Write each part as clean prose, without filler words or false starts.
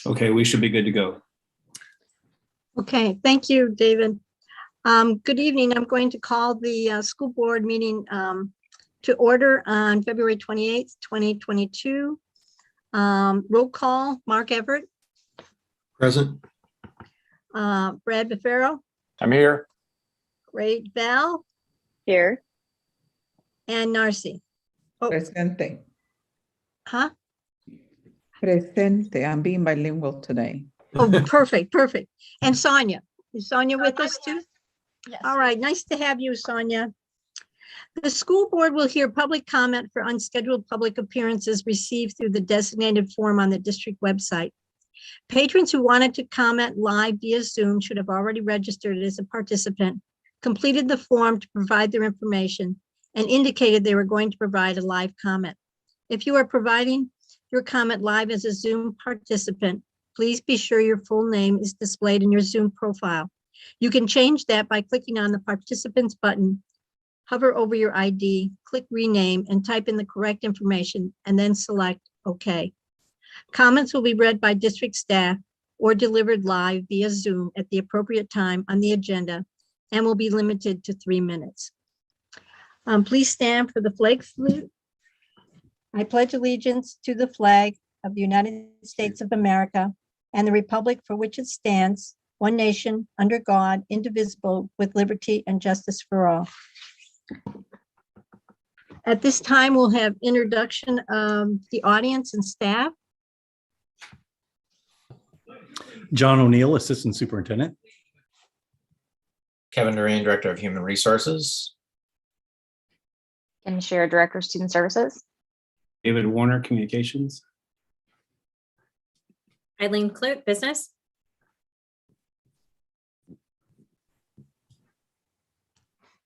Okay, we should be good to go. Okay, thank you, David. Good evening. I'm going to call the school board meeting to order on February 28th, 2022. Roll call, Mark Everett, Present. Brad Befaro, I'm here. Great Val, Here. and Narcy. Oh, Presente. huh? Presente. I'm being bilingual today. Oh, perfect, perfect. And Sonia. Is Sonia with us too? Yes. All right, nice to have you, Sonia. The school board will hear public comment for unscheduled public appearances received through the designated form on the district website. Patrons who wanted to comment live via Zoom should have already registered as a participant, completed the form to provide their information, and indicated they were going to provide a live comment. If you are providing your comment live as a Zoom participant, please be sure your full name is displayed in your Zoom profile. You can change that by clicking on the participants button, hover over your ID, click rename, and type in the correct information, and then select OK. Comments will be read by district staff or delivered live via Zoom at the appropriate time on the agenda and will be limited to 3 minutes. Please stand for the flag salute. I pledge allegiance to the flag of the United States of America and the republic for which it stands, one nation, under God, indivisible, with liberty and justice for all. At this time, we'll have introduction of the audience and staff. John O'Neill, Assistant Superintendent. Kevin Duran, Director of Human Resources. And Share Director of Student Services. David Warner, Communications. Eileen Clute, Business.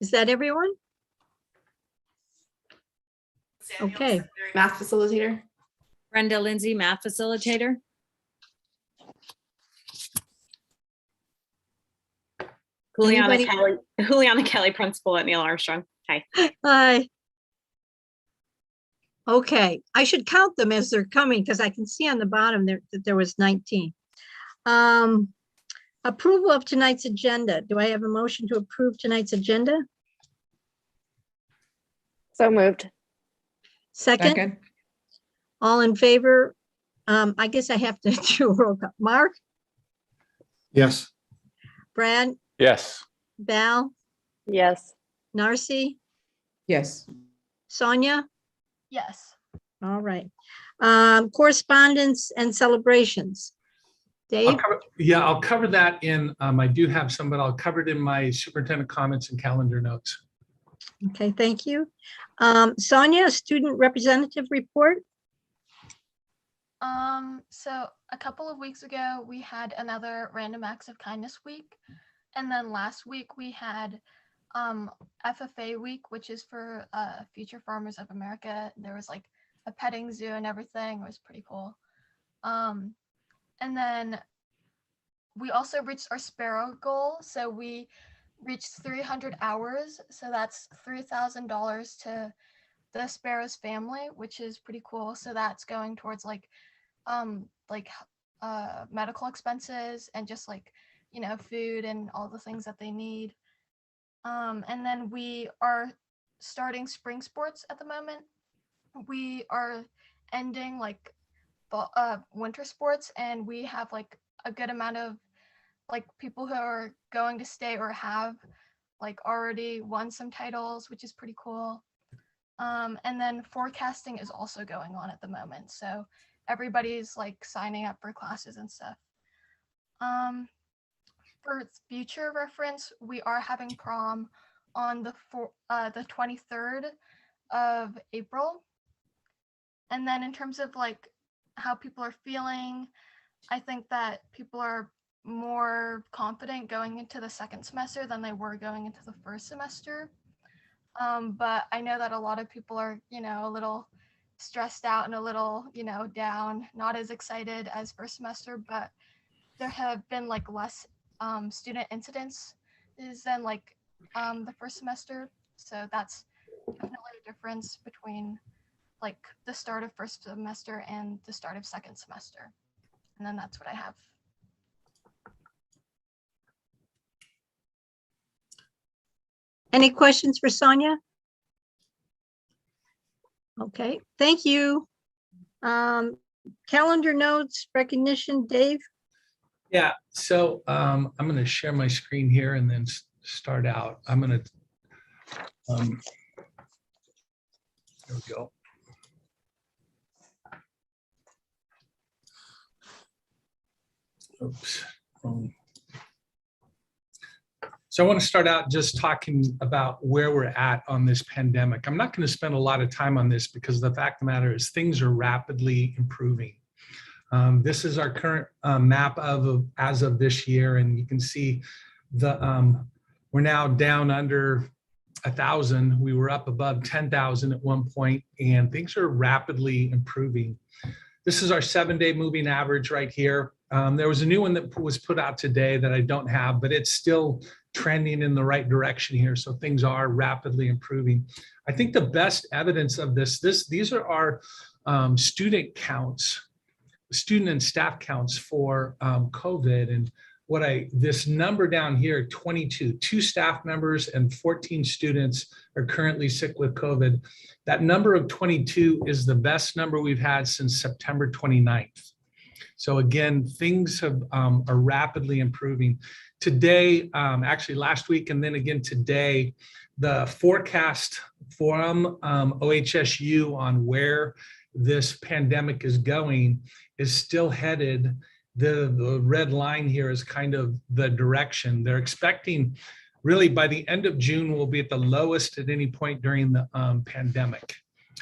Is that everyone? Okay. Math facilitator. Brenda Lindsay, Math Facilitator. Anybody? Juliana Kelly, Principal at Neil Armstrong. Hi. Hi. Okay, I should count them as they're coming because I can see on the bottom there that there was 19. Approval of tonight's agenda. Do I have a motion to approve tonight's agenda? So moved. Second, all in favor? I guess I have to do a roll call. Mark, Yes. Brad, Yes. Val, Yes. Narcy, Yes. Sonia? Yes. All right. Correspondence and celebrations. Dave? I'll cover that in, I do have some, but I'll cover it in my superintendent comments and calendar notes. Okay, thank you. Sonia, student representative report. So a couple of weeks ago, we had another Random Acts of Kindness week. And then last week we had FFA week, which is for Future Farmers of America. There was like a petting zoo and everything. It was pretty cool. And then we also reached our Sparrow goal. So we reached 300 hours. So that's $3,000 to the Sparrows family, which is pretty cool. So that's going towards medical expenses and just food and all the things that they need. And then we are starting spring sports at the moment. We are ending winter sports, and we have a good amount of people who are going to stay or have already won some titles, which is pretty cool. And then forecasting is also going on at the moment. So everybody's signing up for classes and stuff. For future reference, we are having prom on the 23rd of April. And then in terms of how people are feeling, I think that people are more confident going into the second semester than they were going into the first semester. But I know that a lot of people are, a little stressed out and a little, down, not as excited as first semester, but there have been less student incidents than the first semester. So that's definitely a difference between the start of first semester and the start of second semester. And then that's what I have. Any questions for Sonia? Okay, thank you. Calendar notes, recognition, Dave? Yeah, so I'm going to share my screen here and then start out. I'm going to, there we go. Oops. So I want to start out just talking about where we're at on this pandemic. I'm not going to spend a lot of time on this because the fact of the matter is things are rapidly improving. This is our current map of as of this year, and you can see we're now down under 1,000. We were up above 10,000 at one point, and things are rapidly improving. This is our 7-day moving average right here. There was a new one that was put out today that I don't have, but it's still trending in the right direction here. So things are rapidly improving. I think the best evidence of these are our student counts, student and staff counts for COVID. And this number down here, 22, 2 staff members and 14 students are currently sick with COVID. That number of 22 is the best number we've had since September 29th. So again, things are rapidly improving. Today, actually last week and then again today, the forecast from OHSU on where this pandemic is going is still headed. The red line here is kind of the direction. They're expecting really by the end of June, we'll be at the lowest at any point during the pandemic.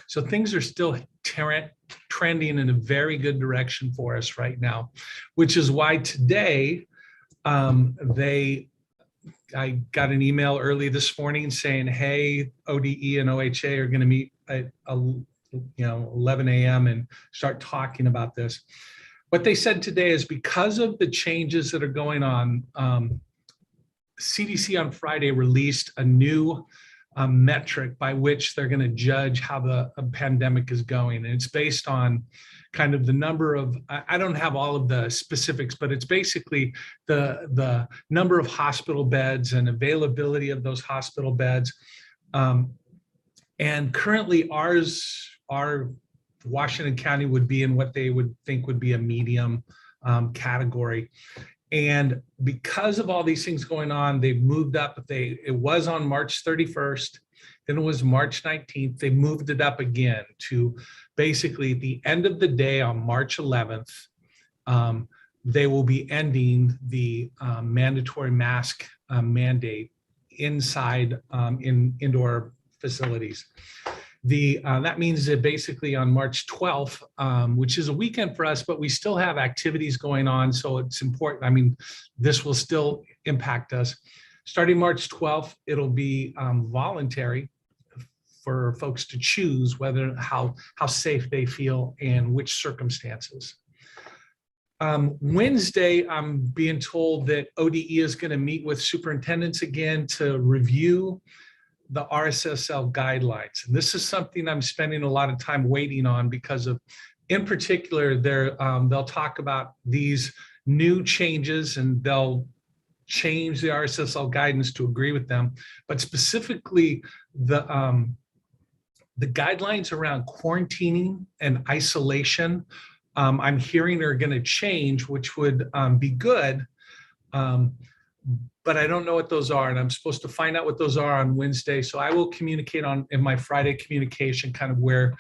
So things are still trending in a very good direction for us right now, which is why today I got an email early this morning saying, hey, ODE and OHA are going to meet at 11 a.m. and start talking about this. What they said today is because of the changes that are going on, CDC on Friday released a new metric by which they're going to judge how the pandemic is going. And it's based on kind of the number of, I don't have all of the specifics, but it's basically the number of hospital beds and availability of those hospital beds. And currently our Washington County would be in what they would think would be a medium category. And because of all these things going on, they've moved up. It was on March 31st, then it was March 19th. They moved it up again to basically the end of the day on March 11th. They will be ending the mandatory mask mandate inside in indoor facilities. That means that basically on March 12th, which is a weekend for us, but we still have activities going on. So it's important. I mean, this will still impact us. Starting March 12th, it'll be voluntary for folks to choose how safe they feel and which circumstances. Wednesday, I'm being told that ODE is going to meet with superintendents again to review the RSSL guidelines. And this is something I'm spending a lot of time waiting on because of, in particular, they'll talk about these new changes and they'll change the RSSL guidance to agree with them. But specifically, the guidelines around quarantining and isolation, I'm hearing are going to change, which would be good. But I don't know what those are, and I'm supposed to find out what those are on Wednesday. So I will communicate in my Friday communication kind of where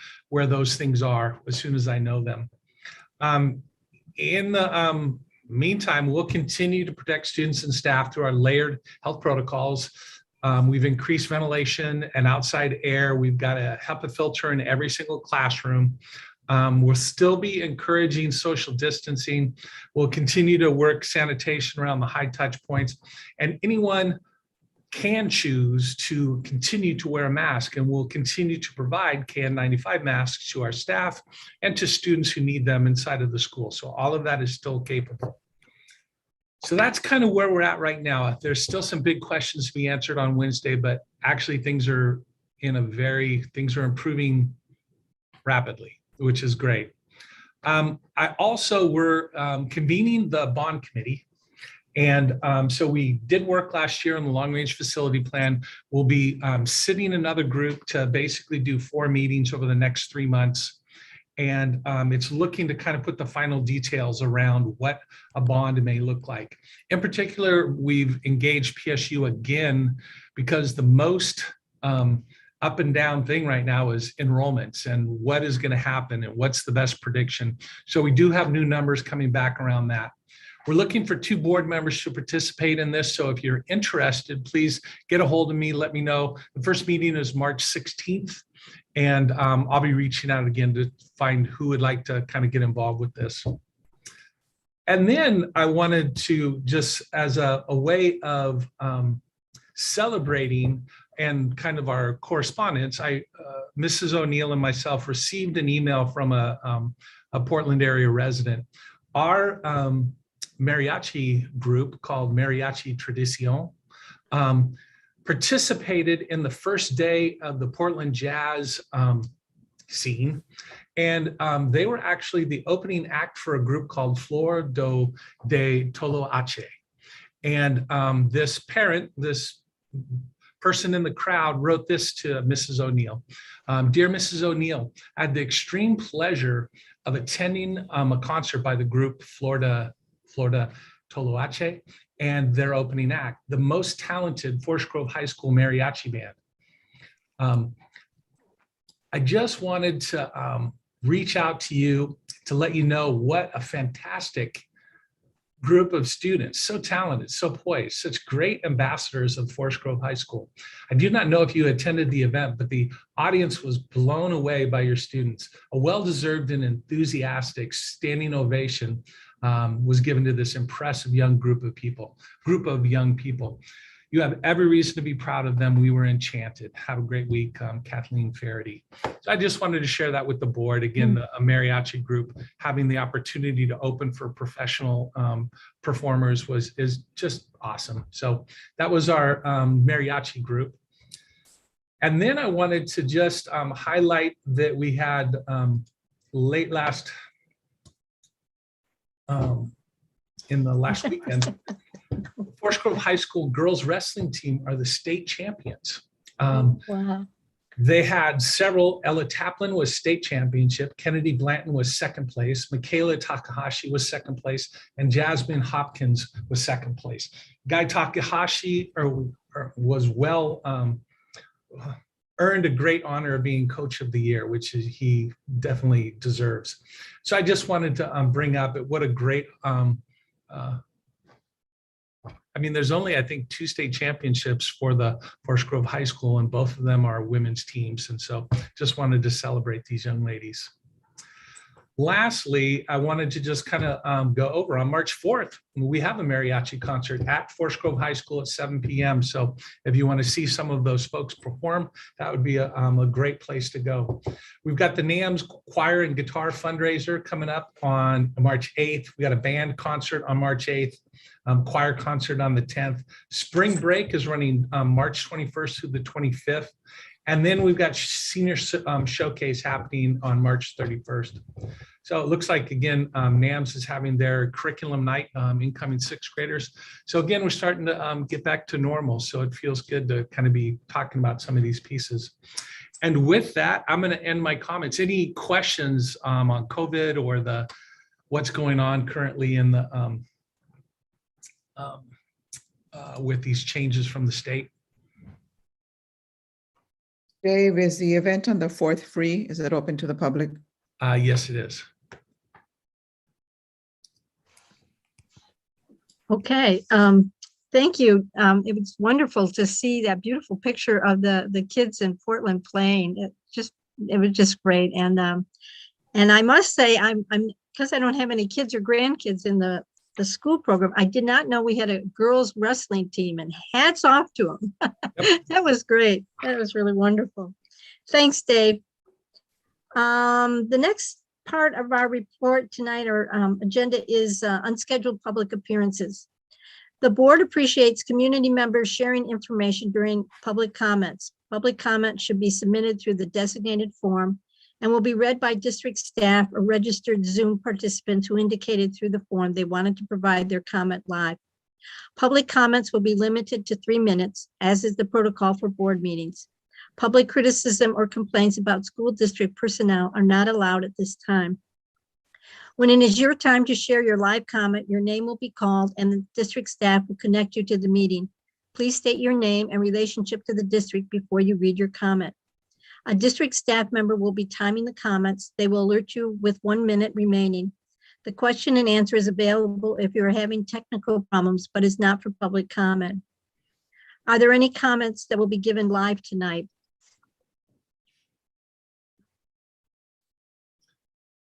those things are as soon as I know them. In the meantime, we'll continue to protect students and staff through our layered health protocols. We've increased ventilation and outside air. We've got a HEPA filter in every single classroom. We'll still be encouraging social distancing. We'll continue to work sanitation around the high touch points, and anyone can choose to continue to wear a mask, and we'll continue to provide KN95 masks to our staff and to students who need them inside of the school. So all of that is still capable. So that's kind of where we're at right now. There's still some big questions to be answered on Wednesday, but actually things are improving rapidly, which is great. I also were convening the bond committee. And so we did work last year on the long range facility plan. We'll be sitting another group to basically do 4 meetings over the next 3 months. And it's looking to kind of put the final details around what a bond may look like. In particular, we've engaged PSU again because the most up and down thing right now is enrollments and what is going to happen and what's the best prediction. So we do have new numbers coming back around that. We're looking for 2 board members to participate in this. So if you're interested, please get a hold of me. Let me know. The first meeting is March 16th. And I'll be reaching out again to find who would like to kind of get involved with this. And then I wanted to just as a way of celebrating and kind of our correspondence, Mrs. O'Neill and myself received an email from a Portland area resident. Our mariachi group called Mariachi Tradicion participated in the first day of the Portland jazz scene. And they were actually the opening act for a group called Flor de Toloache. And this person in the crowd wrote this to Mrs. O'Neill. Dear Mrs. O'Neill, I had the extreme pleasure of attending a concert by the group Flor de Toloache and their opening act, the most talented Forest Grove High School mariachi band. I just wanted to reach out to you to let you know what a fantastic group of students, so talented, so poised, such great ambassadors of Forest Grove High School. I do not know if you attended the event, but the audience was blown away by your students. A well-deserved and enthusiastic standing ovation was given to this impressive young group of young people. You have every reason to be proud of them. We were enchanted. Have a great week, Kathleen Faraday. So I just wanted to share that with the board. Again, a mariachi group having the opportunity to open for professional performers is just awesome. So that was our mariachi group. And then I wanted to just highlight that we had late last in the last weekend, Forest Grove High School girls wrestling team are the state champions. Wow. They had several. Ella Taplin was state championship. Kennedy Blanton was second place. Michaela Takahashi was second place. And Jasmine Hopkins was second place. Guy Takahashi was well earned a great honor of being coach of the year, which he definitely deserves. So I just wanted to bring up what a great, I mean, there's only, I think, 2 state championships for the Forest Grove High School, and both of them are women's teams. And so just wanted to celebrate these young ladies. Lastly, I wanted to just kind of go over on March 4th, we have a mariachi concert at Forest Grove High School at 7 p.m. So if you want to see some of those folks perform, that would be a great place to go. We've got the NAMS choir and guitar fundraiser coming up on March 8th. We got a band concert on March 8th. Choir concert on the 10th. Spring break is running March 21st through the 25th. And then we've got senior showcase happening on March 31st. So it looks like, again, NAMS is having their curriculum night, incoming 6th graders. So again, we're starting to get back to normal. So it feels good to kind of be talking about some of these pieces. And with that, I'm going to end my comments. Any questions on COVID or what's going on currently in the with these changes from the state? Dave, is the event on the 4th free? Is it open to the public? Yes, it is. Okay, thank you. It was wonderful to see that beautiful picture of the kids in Portland playing. It was just great. And I must say, I'm because I don't have any kids or grandkids in the school program, I did not know we had a girls wrestling team, and hats off to them. Yep. That was great. That was really wonderful. Thanks, Dave. The next part of our report tonight, or agenda, is unscheduled public appearances. The board appreciates community members sharing information during public comments. Public comment should be submitted through the designated form and will be read by district staff or registered Zoom participants who indicated through the form they wanted to provide their comment live. Public comments will be limited to 3 minutes, as is the protocol for board meetings. Public criticism or complaints about school district personnel are not allowed at this time. When it is your time to share your live comment, your name will be called and the district staff will connect you to the meeting. Please state your name and relationship to the district before you read your comment. A district staff member will be timing the comments. They will alert you with 1 minute remaining. The question and answer is available if you are having technical problems, but is not for public comment. Are there any comments that will be given live tonight?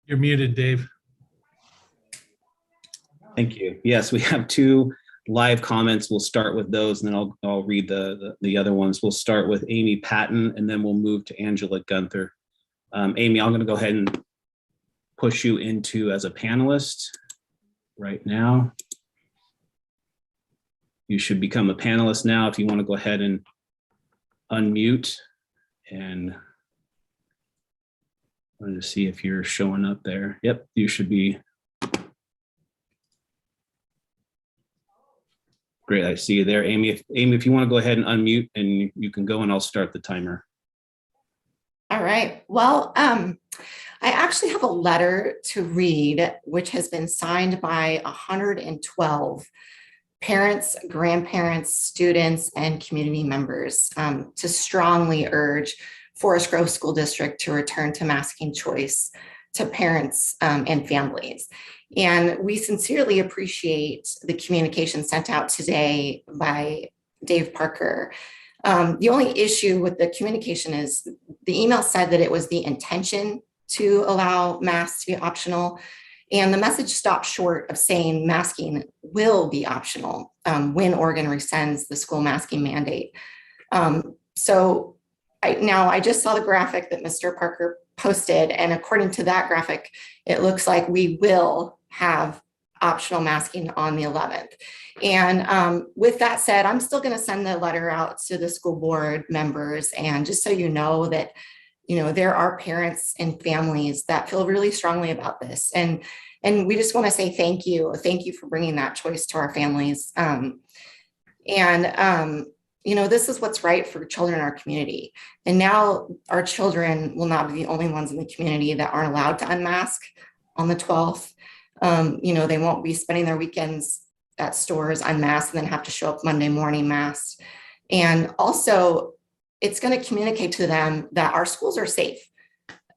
You're muted, Dave. Thank you. Yes, we have 2 live comments. We'll start with those and then I'll read the other ones. We'll start with Amy Patton and then we'll move to Angela Gunther. Amy, I'm going to go ahead and push you into as a panelist right now. You should become a panelist now if you want to go ahead and unmute, and I wanted to see if you're showing up there. Yep, you should be. Great, I see you there, Amy. Amy, if you want to go ahead and unmute, and you can go, and I'll start the timer. All right. Well, I actually have a letter to read, which has been signed by 112 parents, grandparents, students, and community members to strongly urge Forest Grove School District to return to masking choice to parents and families. And we sincerely appreciate the communication sent out today by Dave Parker. The only issue with the communication is the email said that it was the intention to allow masks to be optional. And the message stopped short of saying masking will be optional when Oregon rescinds the school masking mandate. So I just saw the graphic that Mr. Parker posted, and according to that graphic, it looks like we will have optional masking on the 11th. And with that said, I'm still going to send the letter out to the school board members, and just so you know that, you know, there are parents and families that feel really strongly about this, and we just want to say thank you for bringing that choice to our families. You know, this is what's right for children in our community. And now our children will not be the only ones in the community that aren't allowed to unmask on the 12th. You know, they won't be spending their weekends at stores unmasked and then have to show up Monday morning masked. And also, it's going to communicate to them that our schools are safe.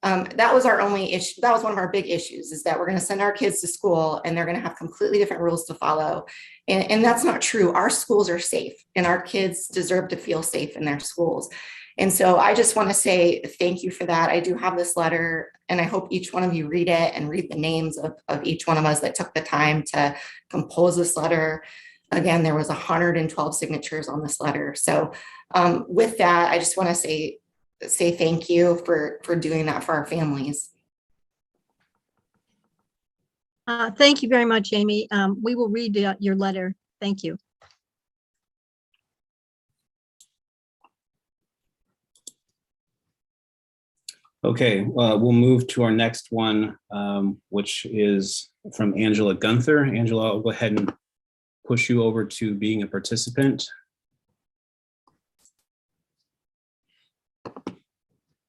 That was our only issue. That was one of our big issues, is that we're going to send our kids to school and they're going to have completely different rules to follow. And that's not true. Our schools are safe and our kids deserve to feel safe in their schools. And so I just want to say thank you for that. I do have this letter, and I hope each one of you read it and read the names of each one of us that took the time to compose this letter. Again, there was 112 signatures on this letter. So with that, I just want to say thank you for doing that for our families. Thank you very much, Amy. We will read your letter. Thank you. Okay, we'll move to our next one, which is from Angela Gunther. Angela, I'll go ahead and push you over to being a participant.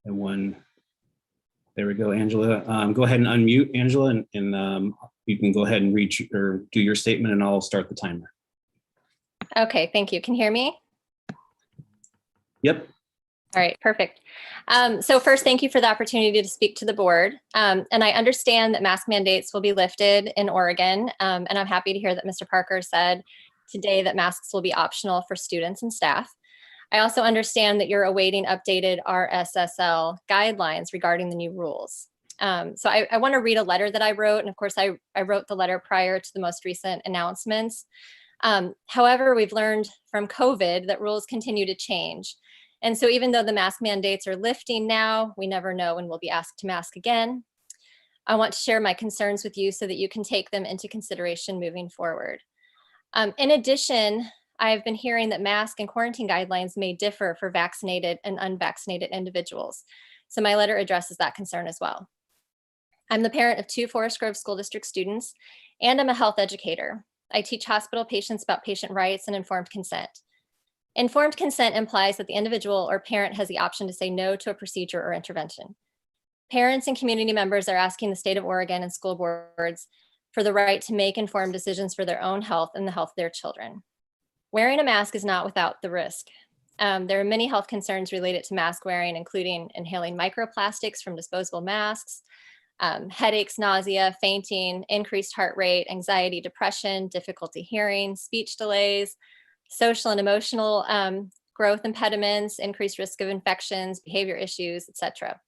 And one, there we go, Angela. Go ahead and unmute, Angela, and you can go ahead and reach or do your statement, and I'll start the timer. Okay, thank you. Can you hear me? Yep. All right, perfect. So first, thank you for the opportunity to speak to the board. And I understand that mask mandates will be lifted in Oregon. And I'm happy to hear that Mr. Parker said today that masks will be optional for students and staff. I also understand that you're awaiting updated RSSL guidelines regarding the new rules. So I want to read a letter that I wrote. And of course, I wrote the letter prior to the most recent announcements. However, we've learned from COVID that rules continue to change. And so even though the mask mandates are lifting now, we never know when we'll be asked to mask again. I want to share my concerns with you so that you can take them into consideration moving forward. In addition, I've been hearing that mask and quarantine guidelines may differ for vaccinated and unvaccinated individuals. So my letter addresses that concern as well. I'm the parent of 2 Forest Grove School District students, and I'm a health educator. I teach hospital patients about patient rights and informed consent. Informed consent implies that the individual or parent has the option to say no to a procedure or intervention. Parents and community members are asking the state of Oregon and school boards for the right to make informed decisions for their own health and the health of their children. Wearing a mask is not without the risk. There are many health concerns related to mask wearing, including inhaling microplastics from disposable masks, headaches, nausea, fainting, increased heart rate, anxiety, depression, difficulty hearing, speech delays, social and emotional growth impediments, increased risk of infections, behavior issues, etc.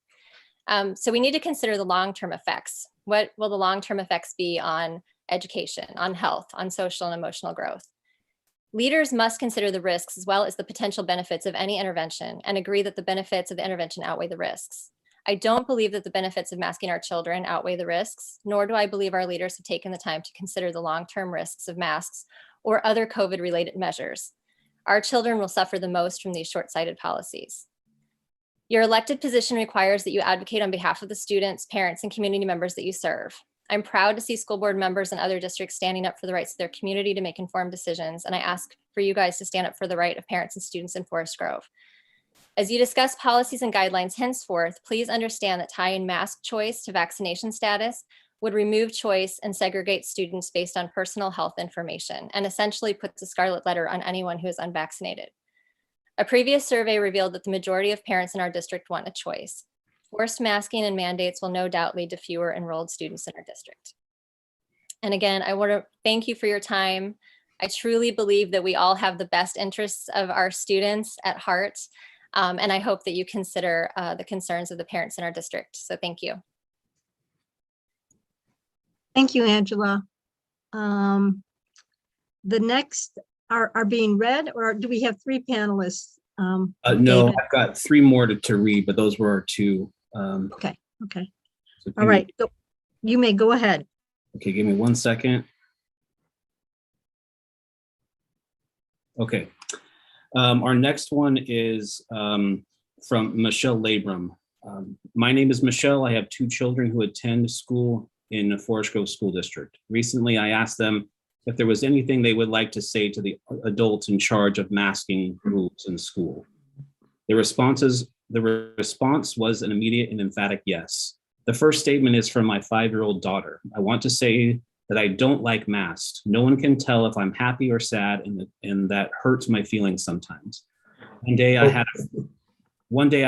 So we need to consider the long-term effects. What will the long-term effects be on education, on health, on social and emotional growth? Leaders must consider the risks as well as the potential benefits of any intervention and agree that the benefits of the intervention outweigh the risks. I don't believe that the benefits of masking our children outweigh the risks, nor do I believe our leaders have taken the time to consider the long-term risks of masks or other COVID-related measures. Our children will suffer the most from these short-sighted policies. Your elected position requires that you advocate on behalf of the students, parents, and community members that you serve. I'm proud to see school board members and other districts standing up for the rights of their community to make informed decisions, and I ask for you guys to stand up for the right of parents and students in Forest Grove. As you discuss policies and guidelines henceforth, please understand that tying mask choice to vaccination status would remove choice and segregate students based on personal health information, and essentially puts a scarlet letter on anyone who is unvaccinated. A previous survey revealed that the majority of parents in our district want a choice. Forced masking and mandates will no doubt lead to fewer enrolled students in our district. And again, I want to thank you for your time. I truly believe that we all have the best interests of our students at heart. And I hope that you consider the concerns of the parents in our district. So thank you. Thank you, Angela. The next are being read, or do we have 3 panelists? No, David? I've got 3 more to read, but those were our 2. Okay. So All right, you may go ahead. Okay, give me 1 second. Okay. Our next one is from Michelle Labrum. My name is Michelle. I have 2 children who attend school in the Forest Grove School District. Recently, I asked them if there was anything they would like to say to the adults in charge of masking rules in school. The response was an immediate and emphatic yes. The first statement is from my 5-year-old daughter. I want to say that I don't like masks. No one can tell if I'm happy or sad, and that hurts my feelings sometimes. One day I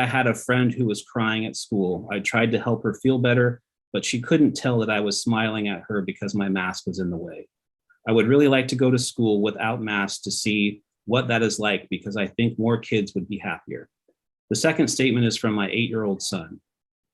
had a friend who was crying at school. I tried to help her feel better, but she couldn't tell that I was smiling at her because my mask was in the way. I would really like to go to school without masks to see what that is like, because I think more kids would be happier. The second statement is from my 8-year-old son.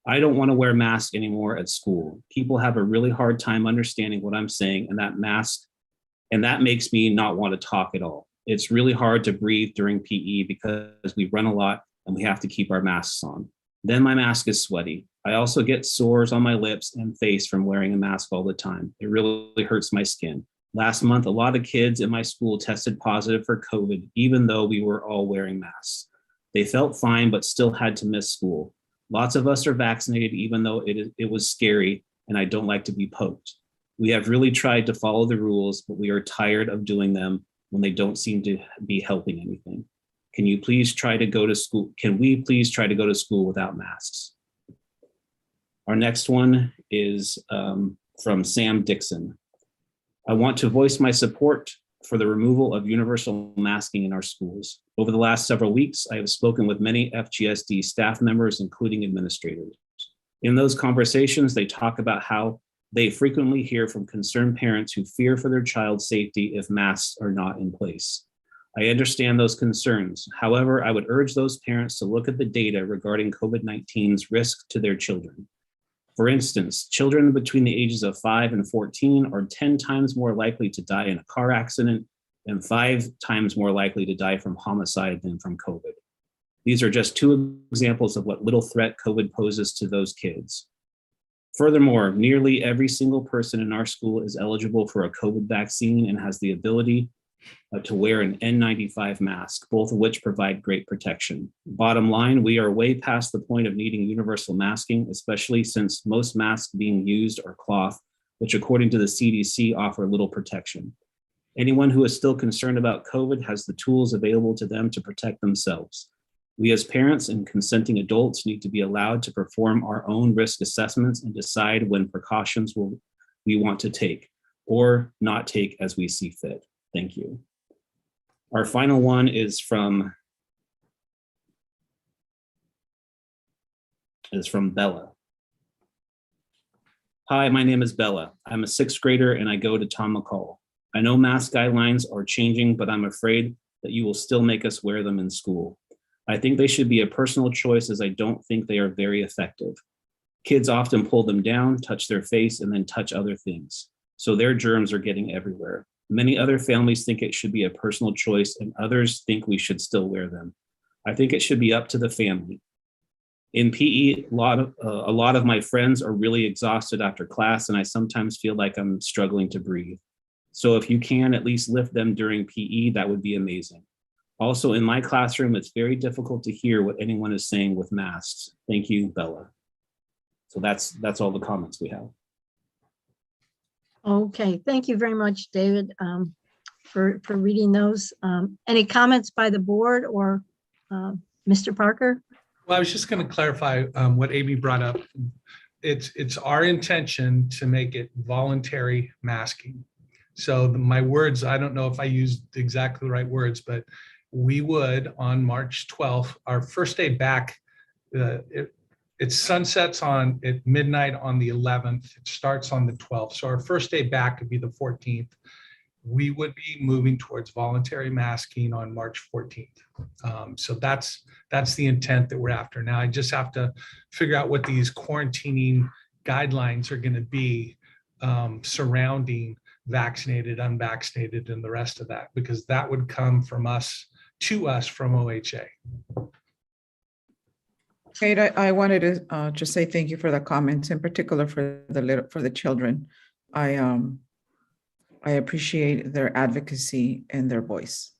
I don't want to wear masks anymore at school. People have a really hard time understanding what I'm saying, and that makes me not want to talk at all. It's really hard to breathe during PE because we run a lot and we have to keep our masks on. Then my mask is sweaty. I also get sores on my lips and face from wearing a mask all the time. It really hurts my skin. Last month, a lot of kids in my school tested positive for COVID, even though we were all wearing masks. They felt fine, but still had to miss school. Lots of us are vaccinated, even though it was scary, and I don't like to be poked. We have really tried to follow the rules, but we are tired of doing them when they don't seem to be helping anything. Can we please try to go to school without masks? Our next one is from Sam Dixon. I want to voice my support for the removal of universal masking in our schools. Over the last several weeks, I have spoken with many FGSD staff members, including administrators. In those conversations, they talk about how they frequently hear from concerned parents who fear for their child's safety if masks are not in place. I understand those concerns. However, I would urge those parents to look at the data regarding COVID-19's risk to their children. For instance, children between the ages of 5 and 14 are 10 times more likely to die in a car accident and 5 times more likely to die from homicide than from COVID. These are just 2 examples of what little threat COVID poses to those kids. Furthermore, nearly every single person in our school is eligible for a COVID vaccine and has the ability to wear an N95 mask, both of which provide great protection. Bottom line, we are way past the point of needing universal masking, especially since most masks being used are cloth, which according to the CDC offer little protection. Anyone who is still concerned about COVID has the tools available to them to protect themselves. We as parents and consenting adults need to be allowed to perform our own risk assessments and decide when precautions we want to take or not take as we see fit. Thank you. Our final one is from Bella. Hi, my name is Bella. I'm a 6th grader and I go to Tom McCall. I know mask guidelines are changing, but I'm afraid that you will still make us wear them in school. I think they should be a personal choice as I don't think they are very effective. Kids often pull them down, touch their face, and then touch other things. So their germs are getting everywhere. Many other families think it should be a personal choice and others think we should still wear them. I think it should be up to the family. In PE, a lot of my friends are really exhausted after class and I sometimes feel like I'm struggling to breathe. So if you can at least lift them during PE, that would be amazing. Also in my classroom, it's very difficult to hear what anyone is saying with masks. Thank you, Bella. So that's all the comments we have. Okay, thank you very much, David, for reading those. Any comments by the board or Mr. Parker? Well, I was just going to clarify what Amy brought up. It's our intention to make it voluntary masking. So my words, I don't know if I used exactly the right words, but we would on March 12th, our first day back, it sunsets at midnight on the 11th. It starts on the 12th. So our first day back would be the 14th. We would be moving towards voluntary masking on March 14th. So that's the intent that we're after. Now I just have to figure out what these quarantining guidelines are going to be surrounding vaccinated, unvaccinated, and the rest of that, because that would come from us to us from OHA. Kate, I wanted to just say thank you for the comments, in particular for the children. I appreciate their advocacy and their voice.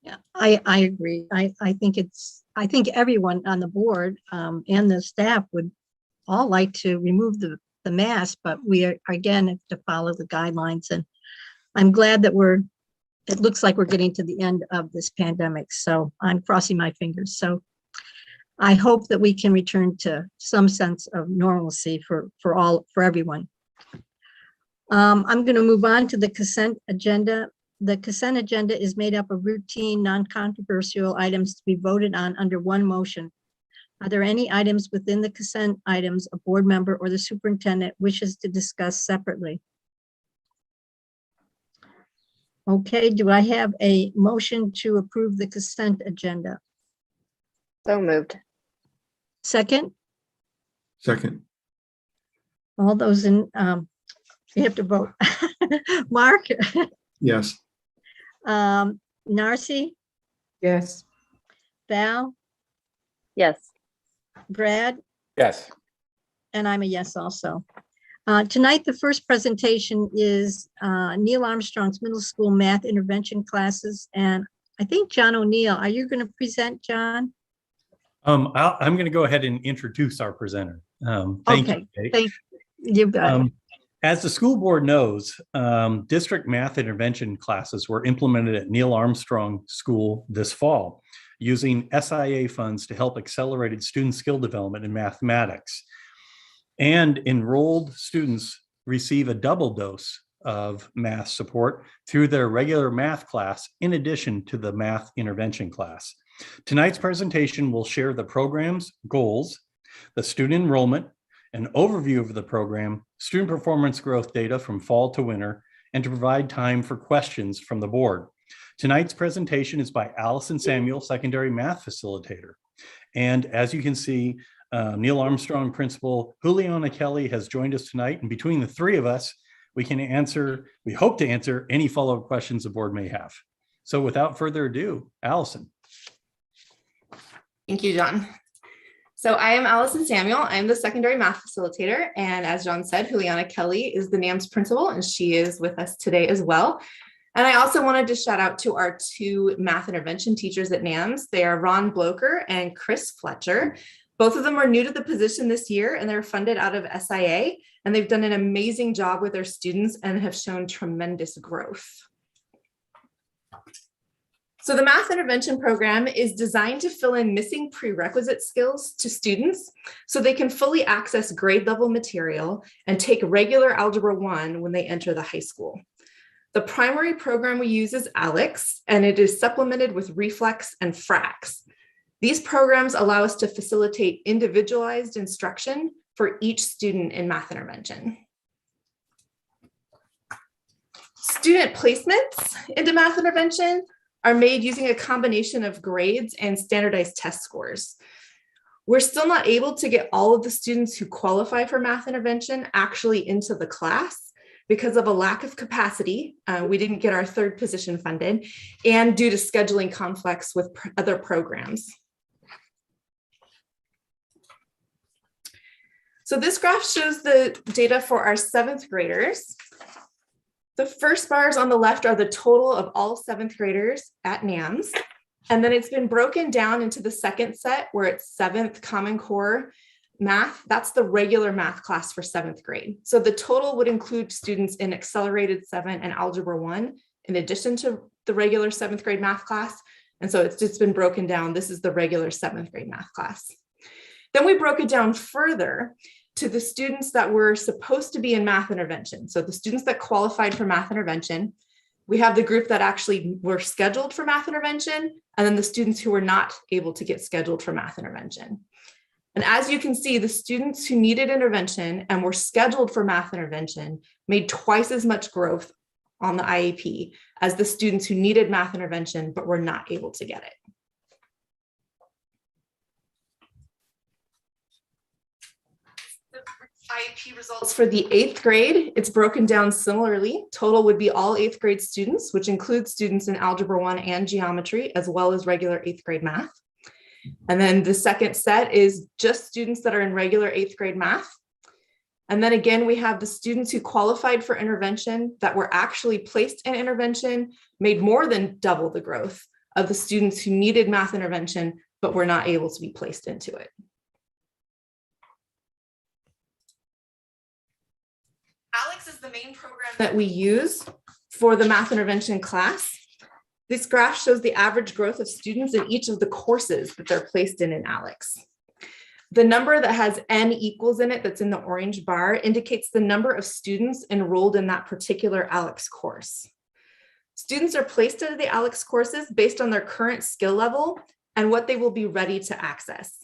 Yeah, I agree. I think everyone on the board and the staff would all like to remove the mask, but we are, again, have to follow the guidelines. And I'm glad that it looks like we're getting to the end of this pandemic. So I'm crossing my fingers. So I hope that we can return to some sense of normalcy for everyone. I'm going to move on to the consent agenda. The consent agenda is made up of routine, non-controversial items to be voted on under one motion. Are there any items within the consent items a board member or the superintendent wishes to discuss separately? Okay, do I have a motion to approve the consent agenda? So moved. Second? Second. All those in, you have to vote. Mark? Yes. Narcy? Yes. Val? Yes. Brad? Yes. And I'm a yes also. Tonight, the first presentation is Neil Armstrong's middle school math intervention classes. And I think John O'Neill, are you going to present, John? I'm going to go ahead and introduce our presenter. Thank you, Kate. Thank you. As the school board knows, district math intervention classes were implemented at Neil Armstrong School this fall, using SIA funds to help accelerated student skill development in mathematics. And enrolled students receive a double dose of math support through their regular math class, in addition to the math intervention class. Tonight's presentation will share the program's goals, the student enrollment, an overview of the program, student performance growth data from fall to winter, and to provide time for questions from the board. Tonight's presentation is by Allison Samuel, secondary math facilitator. And as you can see, Neil Armstrong principal Juliana Kelly has joined us tonight. And between the three of us, we hope to answer any follow-up questions the board may have. So without further ado, Allison. Thank you, John. So I am Allison Samuel. I'm the secondary math facilitator. And as John said, Juliana Kelly is the NAMS principal, and she is with us today as well. And I also wanted to shout out to our two math intervention teachers at NAMS. They are Ron Bloker and Chris Fletcher. Both of them are new to the position this year, and they're funded out of SIA. And they've done an amazing job with their students and have shown tremendous growth. So the math intervention program is designed to fill in missing prerequisite skills to students so they can fully access grade level material and take regular Algebra 1 when they enter the high school. The primary program we use is ALEX, and it is supplemented with Reflex and FRAX. These programs allow us to facilitate individualized instruction for each student in math intervention. Student placements into math intervention are made using a combination of grades and standardized test scores. We're still not able to get all of the students who qualify for math intervention actually into the class because of a lack of capacity. We didn't get our third position funded, and due to scheduling conflicts with other programs. So this graph shows the data for our 7th graders. The first bars on the left are the total of all 7th graders at NAMS. And then it's been broken down into the second set where it's 7th Common Core math. That's the regular math class for 7th grade. So the total would include students in Accelerated 7 and Algebra 1, in addition to the regular 7th grade math class. And so it's just been broken down. This is the regular 7th grade math class. Then we broke it down further to the students that were supposed to be in math intervention. So the students that qualified for math intervention, we have the group that actually were scheduled for math intervention, and then the students who were not able to get scheduled for math intervention. And as you can see, the students who needed intervention and were scheduled for math intervention made twice as much growth on the IEP as the students who needed math intervention but were not able to get it. IEP results for the 8th grade, it's broken down similarly. Total would be all 8th grade students, which includes students in Algebra 1 and geometry, as well as regular 8th grade math. And then the second set is just students that are in regular 8th grade math. And then again, we have the students who qualified for intervention that were actually placed in intervention, made more than double the growth of the students who needed math intervention, but were not able to be placed into it. ALEX is the main program that we use for the math intervention class. This graph shows the average growth of students in each of the courses that they're placed in ALEX. The number that has N equals in it, that's in the orange bar, indicates the number of students enrolled in that particular ALEX course. Students are placed into the ALEX courses based on their current skill level and what they will be ready to access.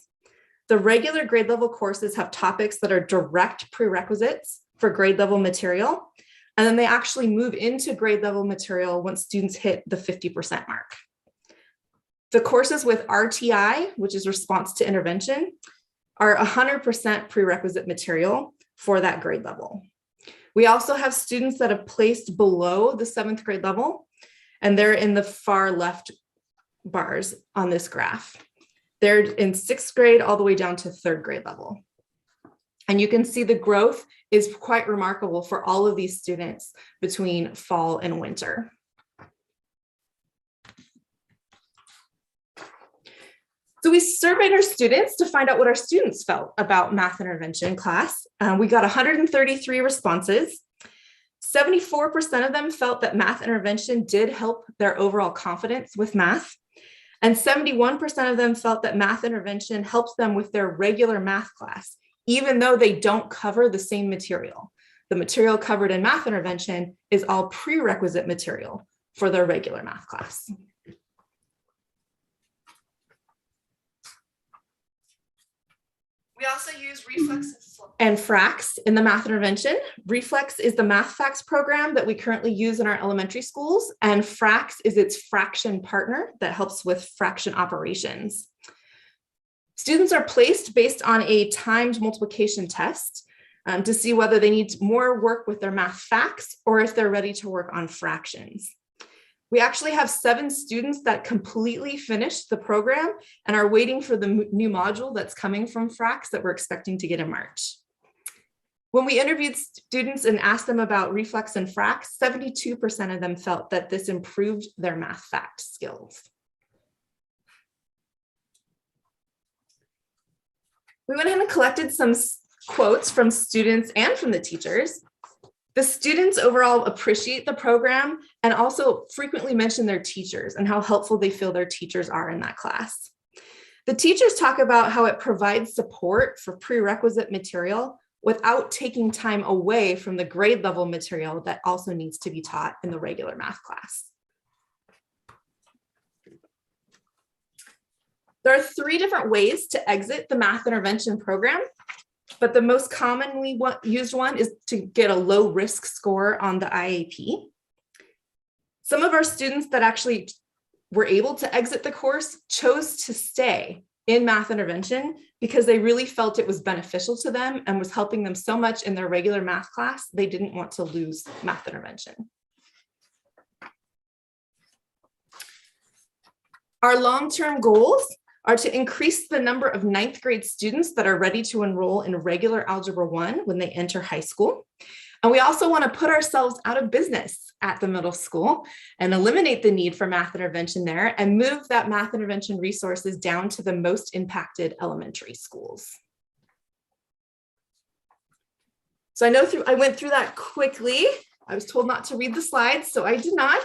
The regular grade level courses have topics that are direct prerequisites for grade level material, and then they actually move into grade level material once students hit the 50% mark. The courses with RTI, which is response to intervention, are 100% prerequisite material for that grade level. We also have students that have placed below the 7th grade level, and they're in the far left bars on this graph. They're in 6th grade all the way down to 3rd grade level. And you can see the growth is quite remarkable for all of these students between fall and winter. So we surveyed our students to find out what our students felt about math intervention class. We got 133 responses. 74% of them felt that math intervention did help their overall confidence with math. And 71% of them felt that math intervention helps them with their regular math class, even though they don't cover the same material. The material covered in math intervention is all prerequisite material for their regular math class. We also use Reflex and FRAX in the math intervention. Reflex is the math facts program that we currently use in our elementary schools, and FRAX is its fraction partner that helps with fraction operations. Students are placed based on a timed multiplication test to see whether they need more work with their math facts or if they're ready to work on fractions. We actually have 7 students that completely finished the program and are waiting for the new module that's coming from FRAX that we're expecting to get in March. When we interviewed students and asked them about reflex and FRAX, 72% of them felt that this improved their math fact skills. We went ahead and collected some quotes from students and from the teachers. The students overall appreciate the program and also frequently mention their teachers and how helpful they feel their teachers are in that class. The teachers talk about how it provides support for prerequisite material without taking time away from the grade level material that also needs to be taught in the regular math class. There are 3 different ways to exit the math intervention program, but the most commonly used one is to get a low risk score on the IAP. Some of our students that actually were able to exit the course chose to stay in math intervention because they really felt it was beneficial to them and was helping them so much in their regular math class, they didn't want to lose math intervention. Our long-term goals are to increase the number of 9th grade students that are ready to enroll in regular Algebra 1 when they enter high school. And we also want to put ourselves out of business at the middle school and eliminate the need for math intervention there and move that math intervention resources down to the most impacted elementary schools. So I went through that quickly. I was told not to read the slides, so I did not.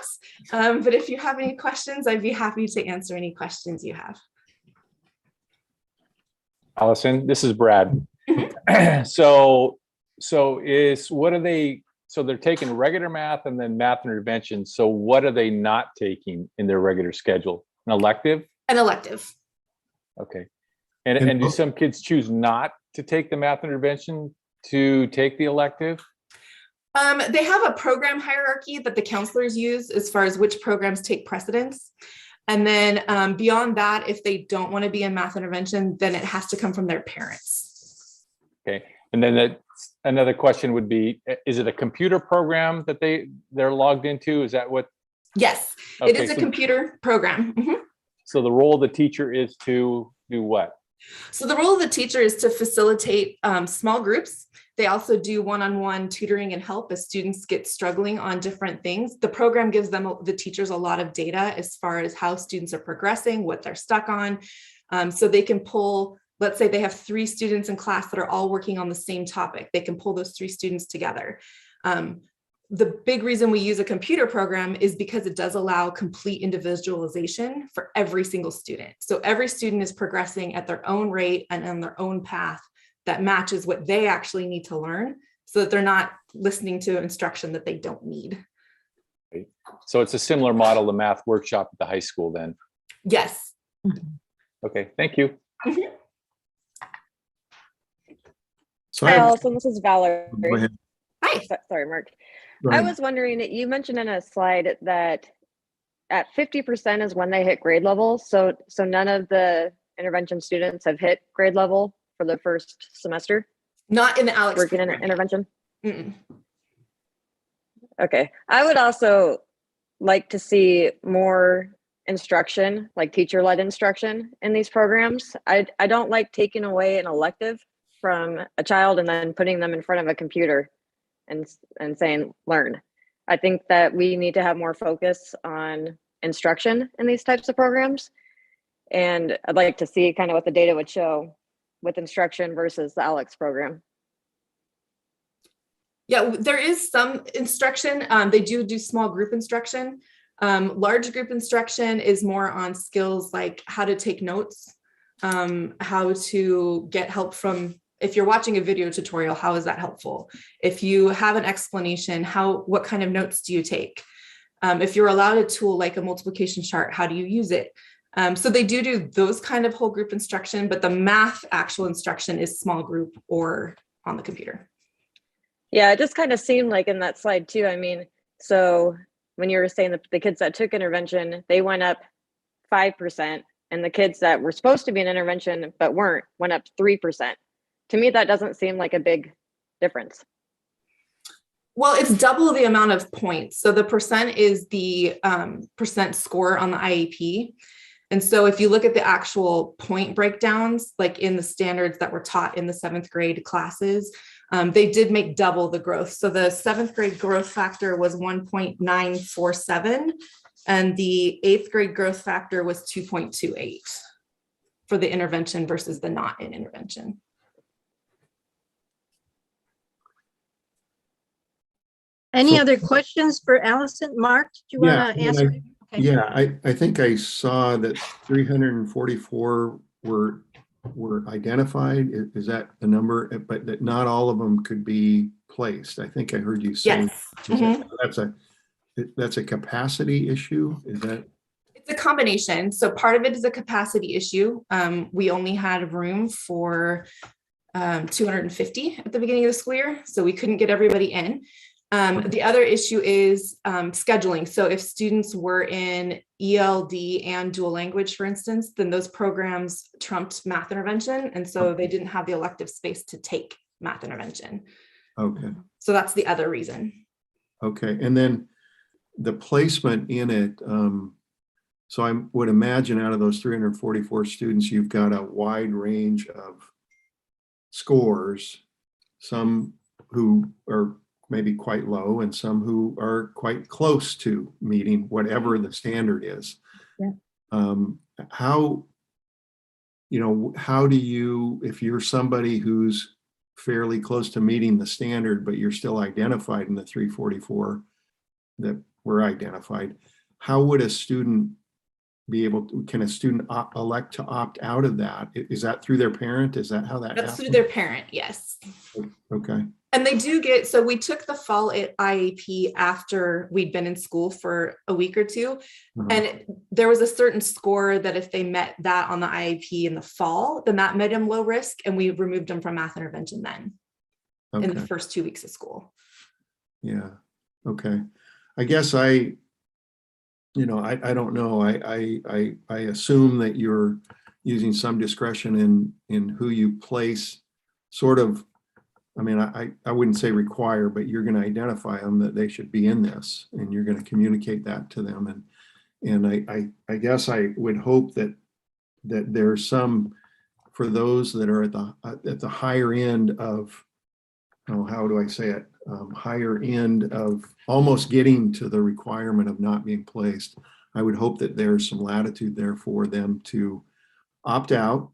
But if you have any questions, I'd be happy to answer any questions you have. Allison, this is Brad. So they're taking regular math and then math intervention. So what are they not taking in their regular schedule? An elective? An elective. Okay. And do some kids choose not to take the math intervention to take the elective? They have a program hierarchy that the counselors use as far as which programs take precedence. And then beyond that, if they don't want to be in math intervention, then it has to come from their parents. Okay. And then another question would be, is it a computer program that they're logged into? Is that what? Yes, okay, it is a computer program. Mm-hmm. So the role of the teacher is to do what? So the role of the teacher is to facilitate small groups. They also do one-on-one tutoring and help as students get struggling on different things. The program gives them, the teachers, a lot of data as far as how students are progressing, what they're stuck on. So they can pull, let's say they have 3 students in class that are all working on the same topic. They can pull those 3 students together. The big reason we use a computer program is because it does allow complete individualization for every single student. So every student is progressing at their own rate and on their own path that matches what they actually need to learn so that they're not listening to instruction that they don't need. So it's a similar model to Math Workshop at the high school then? Yes. Okay, thank you. Mm-hmm. Hi, Allison, this is Valerie. Go ahead. Hi. Sorry, Mark. Go I ahead. was wondering, you mentioned in a slide that at 50% is when they hit grade level. So none of the intervention students have hit grade level for the first semester? Not in the Alex working in program. intervention? Mm-mm. Okay. I would also like to see more instruction, like teacher-led instruction in these programs. I don't like taking away an elective from a child and then putting them in front of a computer and saying, learn. I think that we need to have more focus on instruction in these types of programs. And I'd like to see kind of what the data would show with instruction versus the Alex program. Yeah, there is some instruction. They do small group instruction. Large group instruction is more on skills like how to take notes, how to get help from, if you're watching a video tutorial, how is that helpful? If you have an explanation, what kind of notes do you take? If you're allowed a tool like a multiplication chart, how do you use it? So they do those kind of whole group instruction, but the math actual instruction is small group or on the computer. Yeah, it just kind of seemed like in that slide too. I mean, so when you were saying that the kids that took intervention, they went up 5%, and the kids that were supposed to be in intervention but weren't went up 3%. To me, that doesn't seem like a big difference. Well, it's double the amount of points. So the percent is the percent score on the IEP. And so if you look at the actual point breakdowns, like in the standards that were taught in the 7th grade classes, they did make double the growth. So the 7th grade growth factor was 1.947, and the 8th grade growth factor was 2.28 for the intervention versus the not in intervention. Any other questions for Allison? Mark, do you want to answer? Okay. Yeah, I think I saw that 344 were identified. Is that the number? But that not all of them could be placed. I think I heard you say. Yes. Mm-hmm. That's a capacity issue. Is that? It's a combination. So part of it is a capacity issue. We only had room for 250 at the beginning of the school year, so we couldn't get everybody in. The other issue is scheduling. So if students were in ELD and dual language, for instance, then those programs trumped math intervention. And so they didn't have the elective space to take math intervention. Okay. So that's the other reason. Okay. And then the placement in it. So I would imagine out of those 344 students, you've got a wide range of scores, some who are maybe quite low and some who are quite close to meeting whatever the standard is. Yeah. How do you, if you're somebody who's fairly close to meeting the standard, but you're still identified in the 344 that were identified, how would a student be able to, can a student elect to opt out of that? Is that through their parent? Is that how that That's happens? through their parent, yes. Okay. And they do get, so we took the fall IEP after we'd been in school for a week or two. And there was a certain score that if they met that on the IEP in the fall, then that made them low risk. And we removed them from math intervention then in the first 2 weeks of school. Yeah. Okay. I guess I don't know. I assume that you're using some discretion in who you place, sort of. I mean, I wouldn't say require, but you're going to identify them that they should be in this, and you're going to communicate that to them. And I guess I would hope that there's some, for those that are at the higher end of, how do I say it? Higher end of almost getting to the requirement of not being placed. I would hope that there's some latitude there for them to opt out,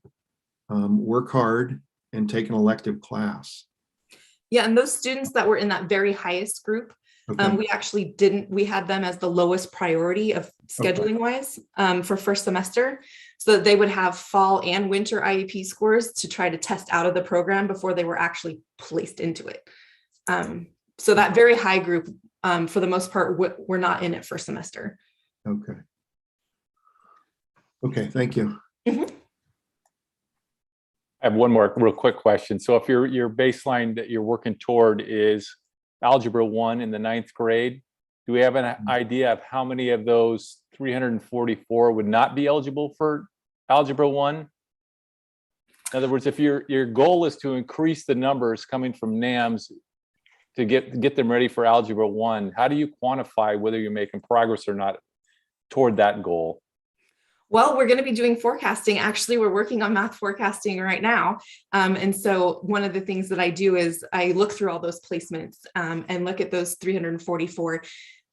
work hard, and take an elective class. Yeah, and those students that were in that very highest group, we actually we had them as the lowest priority of scheduling wise for first semester, so that they would have fall and winter IEP scores to try to test out of the program before they were actually placed into it. So that very high group, for the most part, we're not in it first semester. Okay. Okay, thank you. I have one more real quick question. So if your baseline that you're working toward is Algebra 1 in the 9th grade, do we have an idea of how many of those 344 would not be eligible for Algebra 1? In other words, if your goal is to increase the numbers coming from NAMs to get them ready for Algebra 1, how do you quantify whether you're making progress or not toward that goal? Well, we're going to be doing forecasting. Actually, we're working on math forecasting right now. And so one of the things that I do is I look through all those placements and look at those 344.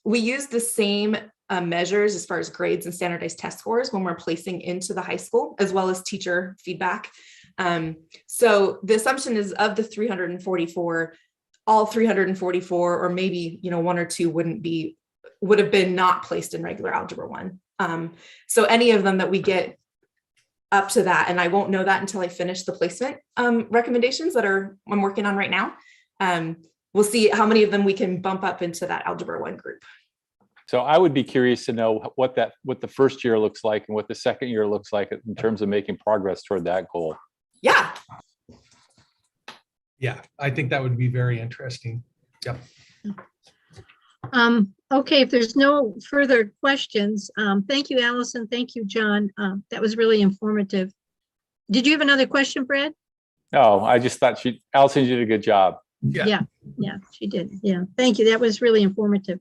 We use the same measures as far as grades and standardized test scores when we're placing into the high school, as well as teacher feedback. So the assumption is of the 344, all 344, or maybe, one or two would have been not placed in regular Algebra 1. So any of them that we get up to that, and I won't know that until I finish the placement recommendations that I'm working on right now. We'll see how many of them we can bump up into that Algebra 1 group. So I would be curious to know what the first year looks like and what the second year looks like in terms of making progress toward that goal. Yeah. Yeah, I think that would be very interesting. Yep. Okay, if there's no further questions, thank you, Allison. Thank you, John. That was really informative. Did you have another question, Brad? No, I just thought Allison did a good job. Yeah, she did. Yeah, thank you. That was really informative.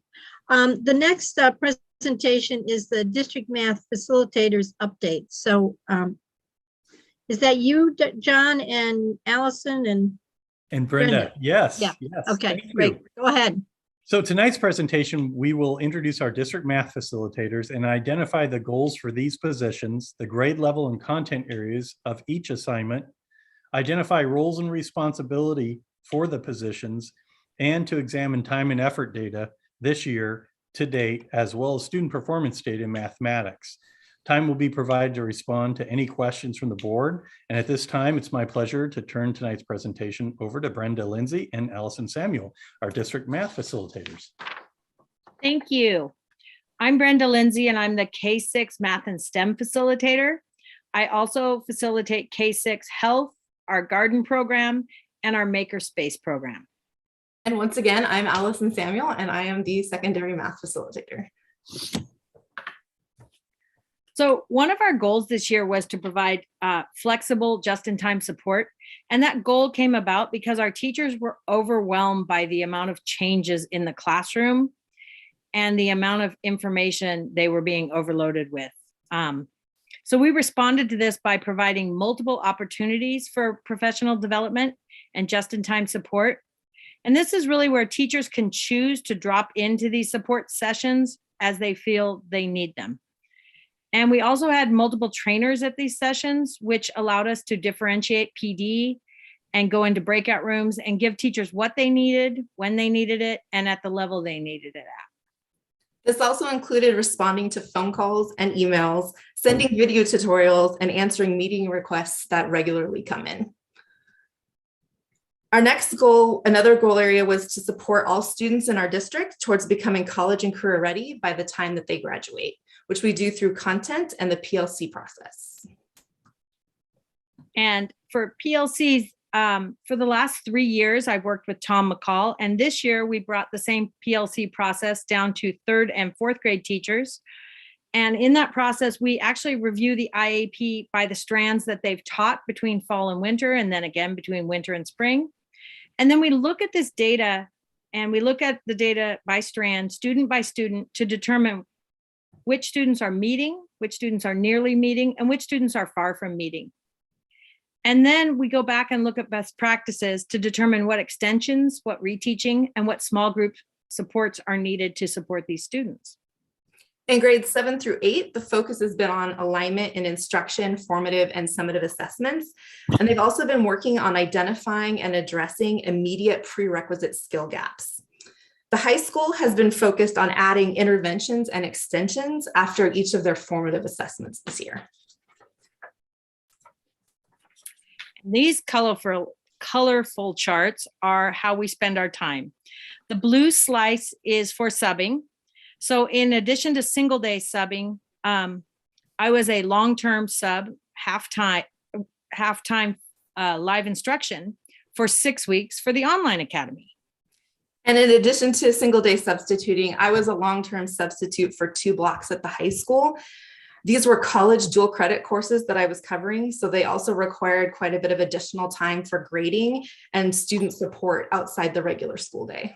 The next presentation is the district math facilitators update. So is that you, John, and Allison And Brenda, yes. Yeah. Yes. Okay, thank you. great. Go ahead. So tonight's presentation, we will introduce our district math facilitators and identify the goals for these positions, the grade level and content areas of each assignment, identify roles and responsibility for the positions, and to examine time and effort data this year to date, as well as student performance data in mathematics. Time will be provided to respond to any questions from the board. And at this time, it's my pleasure to turn tonight's presentation over to Brenda Lindsay and Allison Samuel, our district math facilitators. Thank you. I'm Brenda Lindsay, and I'm the K-6 Math and STEM facilitator. I also facilitate K-6 Health, our garden program, and our Makerspace program. And once again, I'm Allison Samuel, and I am the secondary math facilitator. So one of our goals this year was to provide flexible, just-in-time support. And that goal came about because our teachers were overwhelmed by the amount of changes in the classroom and the amount of information they were being overloaded with. So we responded to this by providing multiple opportunities for professional development and just-in-time support. And this is really where teachers can choose to drop into these support sessions as they feel they need them. And we also had multiple trainers at these sessions, which allowed us to differentiate PD and go into breakout rooms and give teachers what they needed, when they needed it, and at the level they needed it at. This also included responding to phone calls and emails, sending video tutorials, and answering meeting requests that regularly come in. Our next goal, another goal area, was to support all students in our district towards becoming college and career ready by the time that they graduate, which we do through content and the PLC process. And for PLCs, for the last 3 years, I've worked with Tom McCall, and this year we brought the same PLC process down to 3rd and 4th grade teachers. And in that process, we actually review the IAP by the strands that they've taught between fall and winter, and then again between winter and spring. And then we look at this data, and we look at the data by strand, student by student, to determine which students are meeting, which students are nearly meeting, and which students are far from meeting. And then we go back and look at best practices to determine what extensions, what reteaching, and what small group supports are needed to support these students. In grades 7 through 8, the focus has been on alignment in instruction, formative and summative assessments. And they've also been working on identifying and addressing immediate prerequisite skill gaps. The high school has been focused on adding interventions and extensions after each of their formative assessments this year. These colorful charts are how we spend our time. The blue slice is for subbing. So in addition to single day subbing, I was a long-term sub, half-time live instruction for 6 weeks for the online academy. And in addition to single day substituting, I was a long-term substitute for 2 blocks at the high school. These were college dual credit courses that I was covering, so they also required quite a bit of additional time for grading and student support outside the regular school day.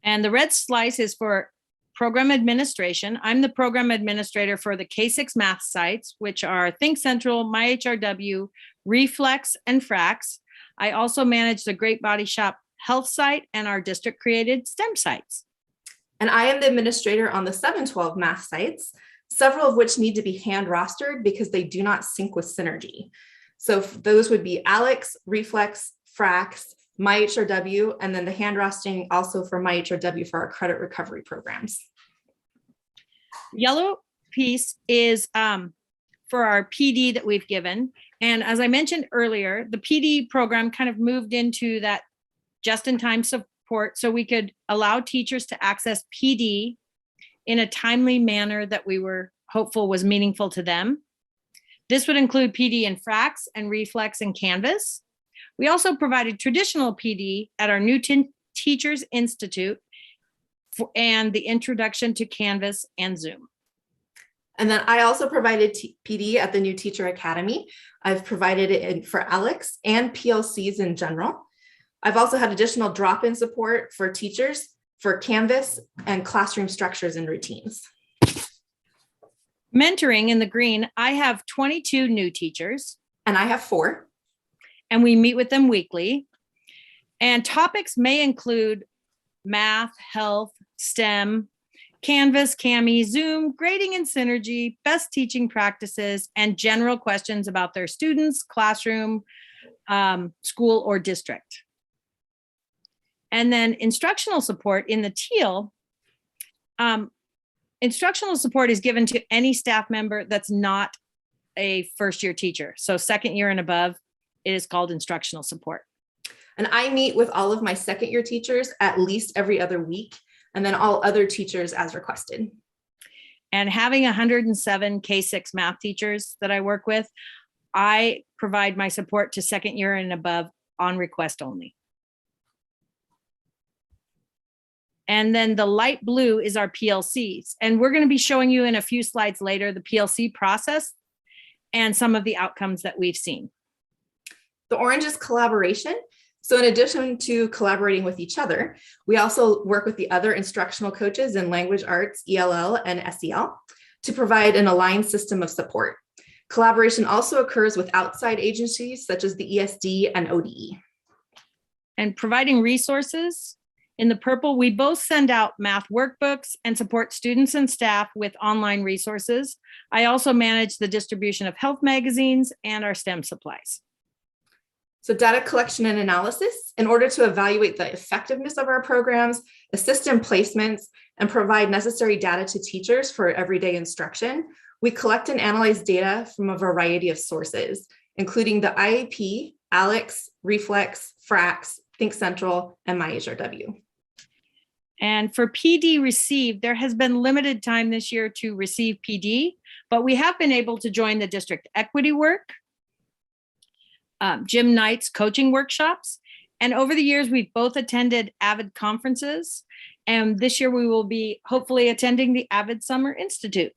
And the red slice is for program administration. I'm the program administrator for the K-6 math sites, which are Think Central, MyHRW, Reflex, and Frax. I also manage the Great Body Shop health site and our district created STEM sites. And I am the administrator on the 712 math sites, several of which need to be hand rostered because they do not sync with Synergy. So those would be Alex, Reflex, Frax, MyHRW, and then the hand rostering also for MyHRW for our credit recovery programs. Yellow piece is for our PD that we've given. And as I mentioned earlier, the PD program kind of moved into that just-in-time support so we could allow teachers to access PD in a timely manner that we were hopeful was meaningful to them. This would include PD in Frax and Reflex and Canvas. We also provided traditional PD at our new Teachers Institute and the introduction to Canvas and Zoom. And then I also provided PD at the new Teacher Academy. I've provided it for Alex and PLCs in general. I've also had additional drop-in support for teachers for Canvas and classroom structures and routines. Mentoring in the green, I have 22 new teachers. And I have 4. And we meet with them weekly. And topics may include math, health, STEM, Canvas, Kami, Zoom, grading and synergy, best teaching practices, and general questions about their students, classroom, school, or district. And then instructional support in the teal, instructional support is given to any staff member that's not a first-year teacher. So second year and above, it is called instructional support. And I meet with all of my second-year teachers at least every other week, and then all other teachers as requested. And having 107 K-6 math teachers that I work with, I provide my support to second year and above on request only. And then the light blue is our PLCs. And we're going to be showing you in a few slides later the PLC process and some of the outcomes that we've seen. The orange is collaboration. So in addition to collaborating with each other, we also work with the other instructional coaches in language arts, ELL, and SEL to provide an aligned system of support. Collaboration also occurs with outside agencies such as the ESD and ODE. And providing resources. In the purple, we both send out math workbooks and support students and staff with online resources. I also manage the distribution of health magazines and our STEM supplies. So data collection and analysis, in order to evaluate the effectiveness of our programs, assist in placements, and provide necessary data to teachers for everyday instruction, we collect and analyze data from a variety of sources, including the IAP, ALEX, Reflex, FRAX, Think Central, and MyHRW. And for PD received, there has been limited time this year to receive PD, but we have been able to join the district equity work, Jim Knight's coaching workshops. And over the years, we've both attended AVID conferences. And this year we will be hopefully attending the AVID Summer Institute.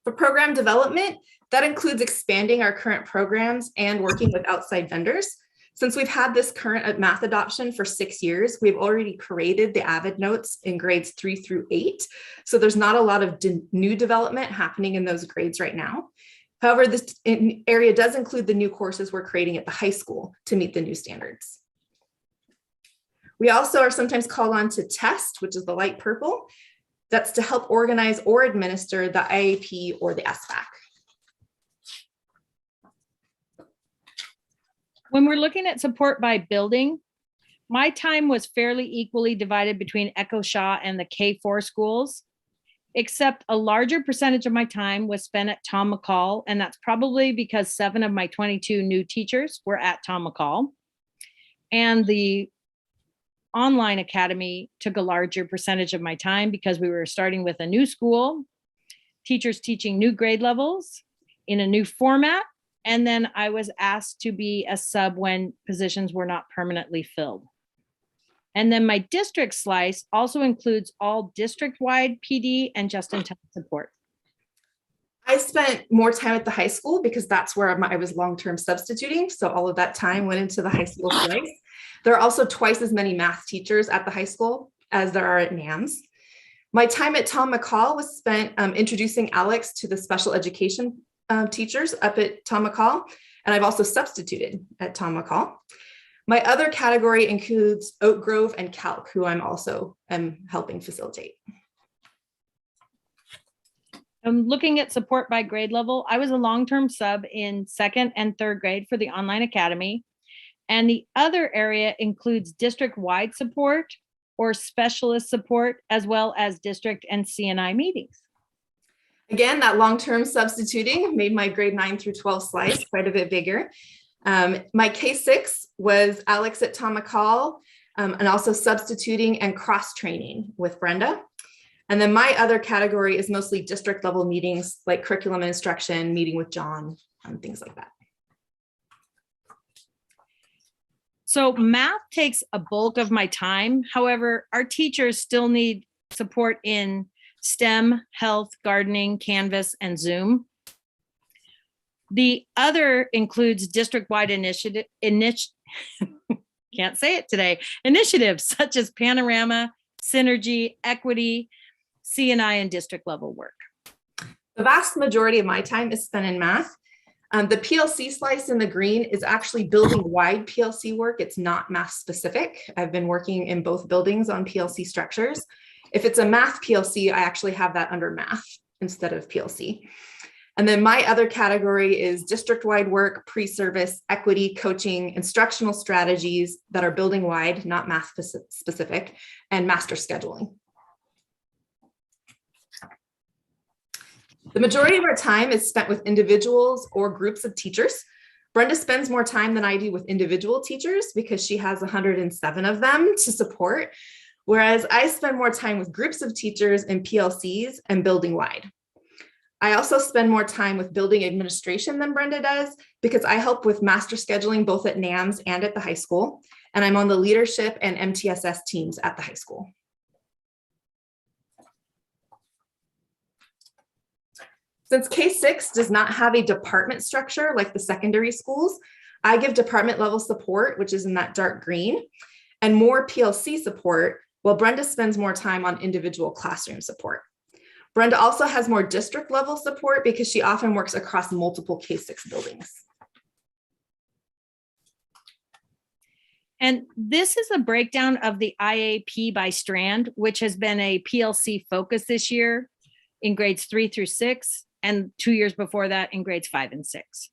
For program development, that includes expanding our current programs and working with outside vendors. Since we've had this current math adoption for 6 years, we've already created the AVID notes in grades 3 through 8. So there's not a lot of new development happening in those grades right now. However, this area does include the new courses we're creating at the high school to meet the new standards. We also are sometimes called on to test, which is the light purple. That's to help organize or administer the IAP or the SBAC. When we're looking at support by building, my time was fairly equally divided between Echo Shaw and the K4 schools, except a larger percentage of my time was spent at Tom McCall, and that's probably because 7 of my 22 new teachers were at Tom McCall. And the online academy took a larger percentage of my time because we were starting with a new school, teachers teaching new grade levels in a new format. And then I was asked to be a sub when positions were not permanently filled. And then my district slice also includes all district-wide PD and just-in-time support. I spent more time at the high school because that's where I was long-term substituting. So all of that time went into the high school slice. There are also twice as many math teachers at the high school as there are at NAMS. My time at Tom McCall was spent introducing Alex to the special education teachers up at Tom McCall, and I've also substituted at Tom McCall. My other category includes Oak Grove and Calc, who I'm also helping facilitate. Looking at support by grade level, I was a long-term sub in 2nd and 3rd grade for the online academy. And the other area includes district-wide support or specialist support, as well as district and CNI meetings. Again, that long-term substituting made my grade 9 through 12 slice quite a bit bigger. My K6 was Alex at Tom McCall, and also substituting and cross-training with Brenda. And then my other category is mostly district level meetings like curriculum and instruction, meeting with John, and things like that. So math takes a bulk of my time. However, our teachers still need support in STEM, health, gardening, Canvas, and Zoom. The other includes district-wide can't say it today, initiatives such as Panorama, Synergy, Equity, C&I, and district level work. The vast majority of my time is spent in math. The PLC slice in the green is actually building wide PLC work. It's not math specific. I've been working in both buildings on PLC structures. If it's a math PLC, I actually have that under math instead of PLC. And then my other category is district-wide work, pre-service, equity, coaching, instructional strategies that are building wide, not math specific, and master scheduling. The majority of our time is spent with individuals or groups of teachers. Brenda spends more time than I do with individual teachers because she has 107 of them to support, whereas I spend more time with groups of teachers and PLCs and building wide. I also spend more time with building administration than Brenda does because I help with master scheduling both at NAMS and at the high school, and I'm on the leadership and MTSS teams at the high school. Since K-6 does not have a department structure like the secondary schools, I give department level support, which is in that dark green, and more PLC support, while Brenda spends more time on individual classroom support. Brenda also has more district level support because she often works across multiple K-6 buildings. And this is a breakdown of the IAP by strand, which has been a PLC focus this year in grades 3 through 6, and 2 years before that in grades 5 and 6.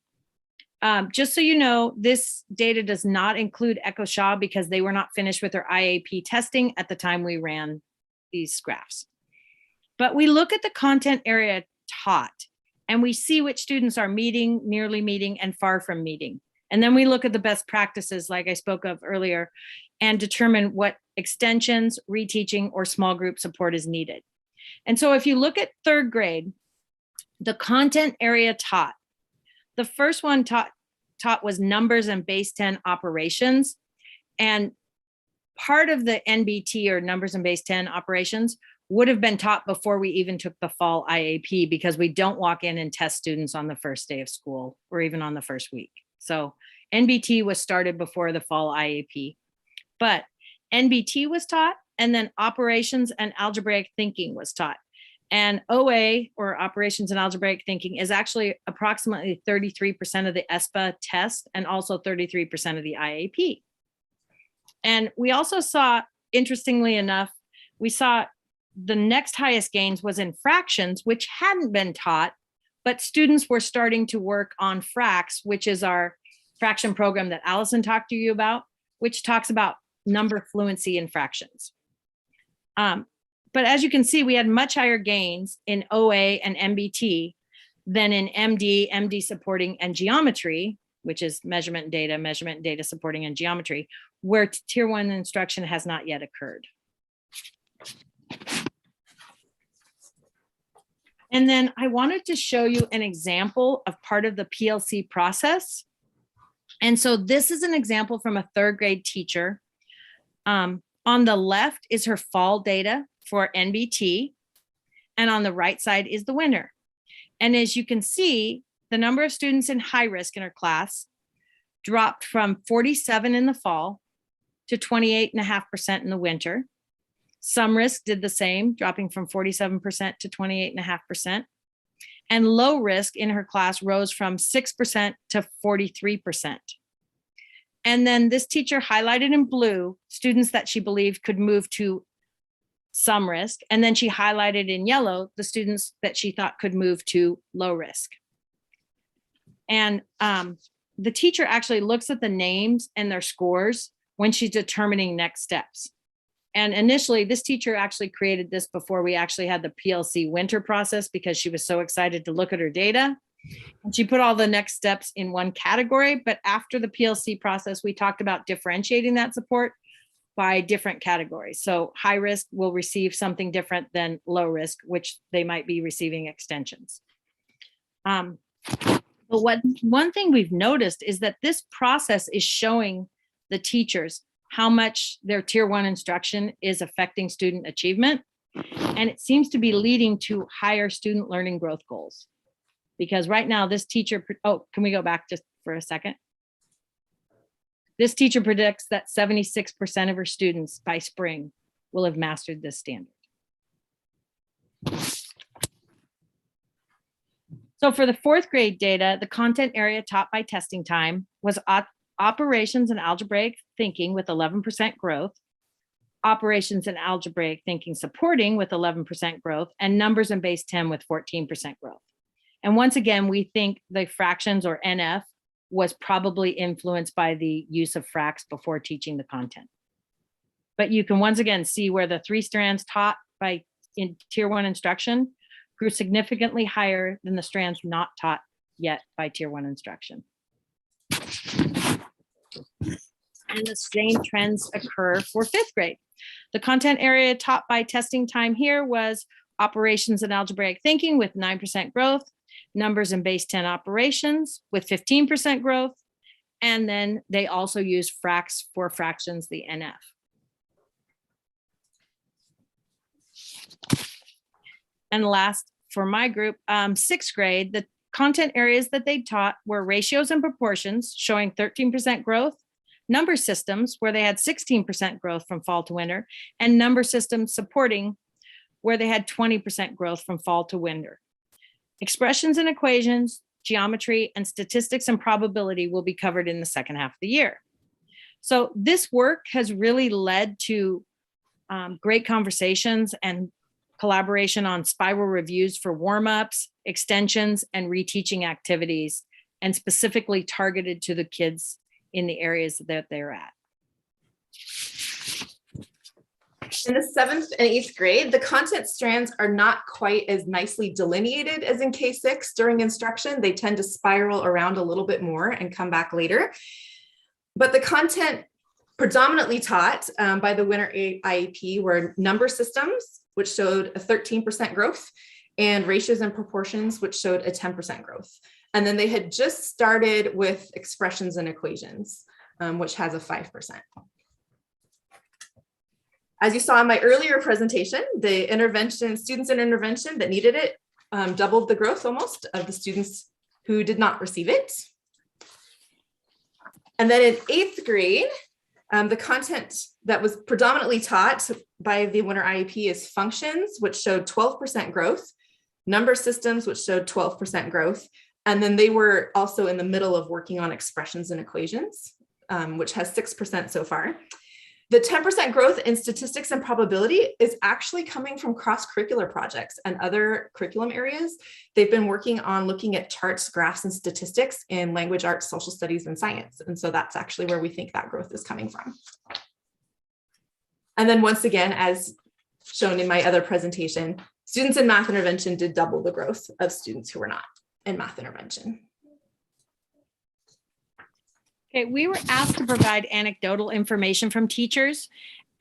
Just so you know, this data does not include Echo Shaw because they were not finished with their IAP testing at the time we ran these graphs. But we look at the content area taught, and we see which students are meeting, nearly meeting, and far from meeting. And then we look at the best practices, like I spoke of earlier, and determine what extensions, reteaching, or small group support is needed. And so if you look at 3rd grade, the content area taught, the first one taught was numbers and base 10 operations. And part of the NBT, or numbers and base 10 operations, would have been taught before we even took the fall IAP because we don't walk in and test students on the first day of school or even on the first week. So NBT was started before the fall IAP, but NBT was taught, and then operations and algebraic thinking was taught. And OA, or operations and algebraic thinking, is actually approximately 33% of the ESPA test and also 33% of the IAP. And we also saw, interestingly enough, we saw the next highest gains was in fractions, which hadn't been taught, but students were starting to work on FRAX, which is our fraction program that Allison talked to you about, which talks about number fluency in fractions. But as you can see, we had much higher gains in OA and MBT than in MD, MD supporting, and geometry, which is measurement and data supporting, and geometry, where tier 1 instruction has not yet occurred. And then I wanted to show you an example of part of the PLC process. And so this is an example from a 3rd grade teacher. On the left is her fall data for NBT, and on the right side is the winter. And as you can see, the number of students in high risk in her class dropped from 47 in the fall to 28.5% in the winter. Some risk did the same, dropping from 47% to 28.5%. And low risk in her class rose from 6% to 43%. And then this teacher highlighted in blue students that she believed could move to some risk. And then she highlighted in yellow the students that she thought could move to low risk. And the teacher actually looks at the names and their scores when she's determining next steps. And initially, this teacher actually created this before we actually had the PLC winter process because she was so excited to look at her data. And she put all the next steps in one category. But after the PLC process, we talked about differentiating that support by different categories. So high risk will receive something different than low risk, which they might be receiving extensions. But one thing we've noticed is that this process is showing the teachers how much their tier 1 instruction is affecting student achievement. And it seems to be leading to higher student learning growth goals. Because right now this teacher, oh, can we go back just for a second? This teacher predicts that 76% of her students by spring will have mastered this standard. So for the fourth grade data, the content area taught by testing time was operations and algebraic thinking with 11% growth, operations and algebraic thinking supporting with 11% growth, and numbers and base 10 with 14% growth. And once again, we think the fractions or NF was probably influenced by the use of fracs before teaching the content. But you can once again see where the 3 strands taught by in tier 1 instruction grew significantly higher than the strands not taught yet by tier 1 instruction. And the same trends occur for 5th grade. The content area taught by testing time here was operations and algebraic thinking with 9% growth, numbers and base 10 operations with 15% growth, and then they also use fracs for fractions, the NF. And last, for my group, 6th grade, the content areas that they taught were ratios and proportions, showing 13% growth, number systems, where they had 16% growth from fall to winter, and number systems supporting, where they had 20% growth from fall to winter. Expressions and equations, geometry, and statistics and probability will be covered in the second half of the year. So this work has really led to great conversations and collaboration on spiral reviews for warm-ups, extensions, and reteaching activities, and specifically targeted to the kids in the areas that they're at. In the 7th and 8th grade, the content strands are not quite as nicely delineated as in K6 during instruction. They tend to spiral around a little bit more and come back later. But the content predominantly taught by the winter IEP were number systems, which showed a 13% growth, and ratios and proportions, which showed a 10% growth. And then they had just started with expressions and equations, which has a 5%. As you saw in my earlier presentation, the intervention, students in intervention that needed it doubled the growth almost of the students who did not receive it. And then in 8th grade, the content that was predominantly taught by the winter IEP is functions, which showed 12% growth, number systems, which showed 12% growth. And then they were also in the middle of working on expressions and equations, which has 6% so far. The 10% growth in statistics and probability is actually coming from cross-curricular projects and other curriculum areas. They've been working on looking at charts, graphs, and statistics in language arts, social studies, and science. And so that's actually where we think that growth is coming from. And then once again, as shown in my other presentation, students in math intervention did double the growth of students who were not in math intervention. Okay, we were asked to provide anecdotal information from teachers.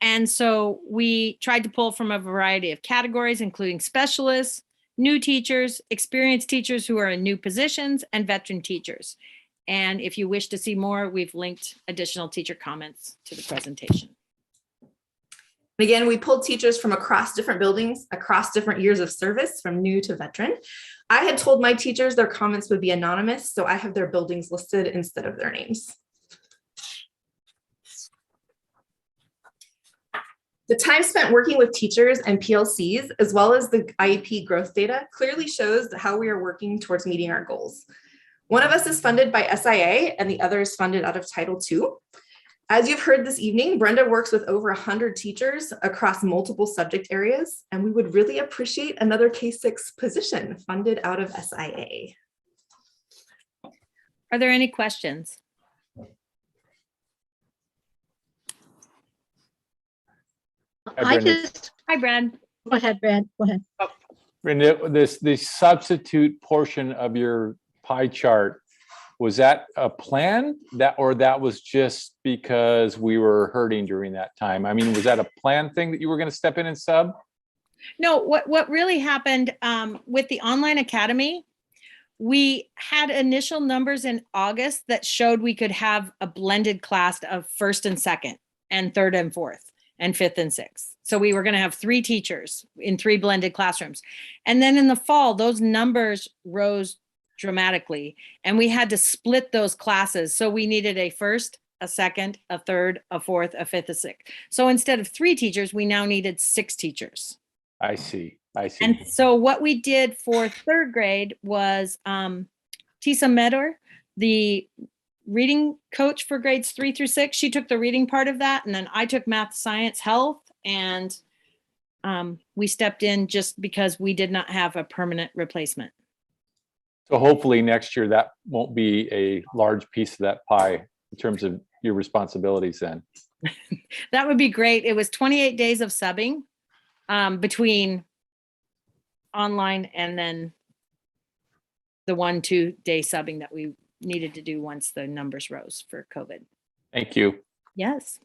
And so we tried to pull from a variety of categories, including specialists, new teachers, experienced teachers who are in new positions, and veteran teachers. And if you wish to see more, we've linked additional teacher comments to the presentation. Again, we pulled teachers from across different buildings, across different years of service, from new to veteran. I had told my teachers their comments would be anonymous, so I have their buildings listed instead of their names. The time spent working with teachers and PLCs, as well as the IEP growth data, clearly shows how we are working towards meeting our goals. One of us is funded by SIA and the other is funded out of Title II. As you've heard this evening, Brenda works with over 100 teachers across multiple subject areas, and we would really appreciate another K6 position funded out of SIA. Are there any questions? I just, Hi, Brad. go ahead, Brad, go ahead. Brenda, the substitute portion of your pie chart, was that a plan or that was just because we were hurting during that time? I mean, was that a planned thing that you were going to step in and sub? No, what really happened with the online academy, we had initial numbers in August that showed we could have a blended class of first and second and third and fourth and fifth and sixth. So we were going to have 3 teachers in 3 blended classrooms. And then in the fall, those numbers rose dramatically and we had to split those classes. So we needed a first, a second, a third, a fourth, a fifth, a sixth. So instead of 3 teachers, we now needed 6 teachers. I see. I see. And so what we did for 3rd grade was Tisa Medor, the reading coach for grades 3 through 6. She took the reading part of that. And then I took math, science, health. And we stepped in just because we did not have a permanent replacement. So hopefully next year that won't be a large piece of that pie in terms of your responsibilities then. That would be great. It was 28 days of subbing between online and then the 1-2 day subbing that we needed to do once the numbers rose for COVID. Thank you. Yes.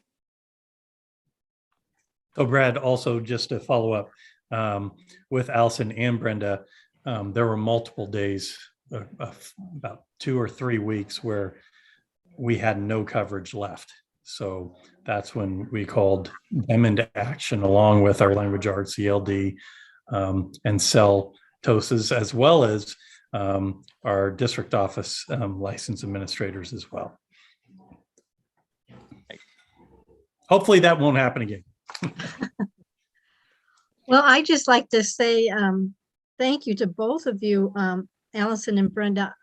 So Brad, also just to follow up with Allison and Brenda, there were multiple days, about 2 or 3 weeks where we had no coverage left. So that's when we called them into action along with our language arts, ELD, and CEL TOSAs, as well as our district office license administrators as well. Hopefully that won't happen again. Well, I just like to say thank you to both of you, Allison and Brenda.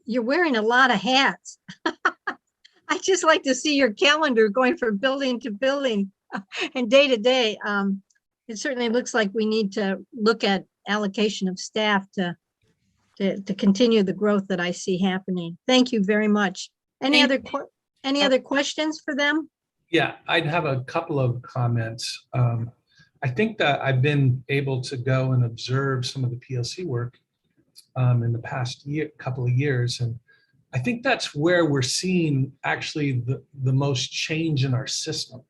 You're wearing a lot of hats. I just like to see your calendar going from building to building and day to day. It certainly looks like we need to look at allocation of staff to continue the growth that I see happening. Thank you very much. Any other questions for them? Yeah, I'd have a couple of comments. I think that I've been able to go and observe some of the PLC work in the past couple of years. And I think that's where we're seeing actually the most change in our system.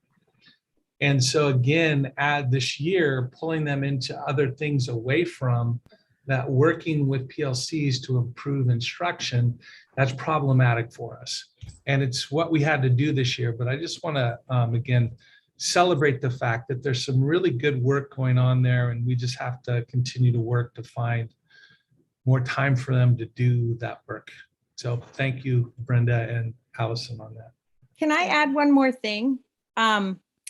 And so again, this year, pulling them into other things away from that, working with PLCs to improve instruction, that's problematic for us. And it's what we had to do this year. But I just want to, again, celebrate the fact that there's some really good work going on there, and we just have to continue to work to find more time for them to do that work. So thank you, Brenda and Allison, on that. Can I add one more thing?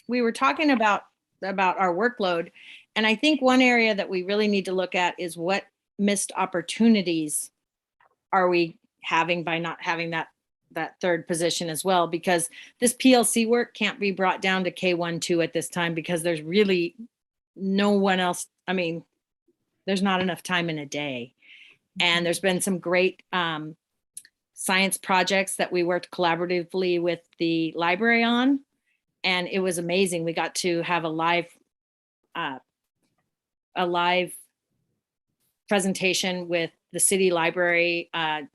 We were talking about our workload, and I think one area that we really need to look at is what missed opportunities are we having by not having that 3rd position as well, because this PLC work can't be brought down to K1-2 at this time because there's really no one else. I mean, there's not enough time in a day. And there's been some great science projects that we worked collaboratively with the library on. And it was amazing. We got to have a live presentation with the city library.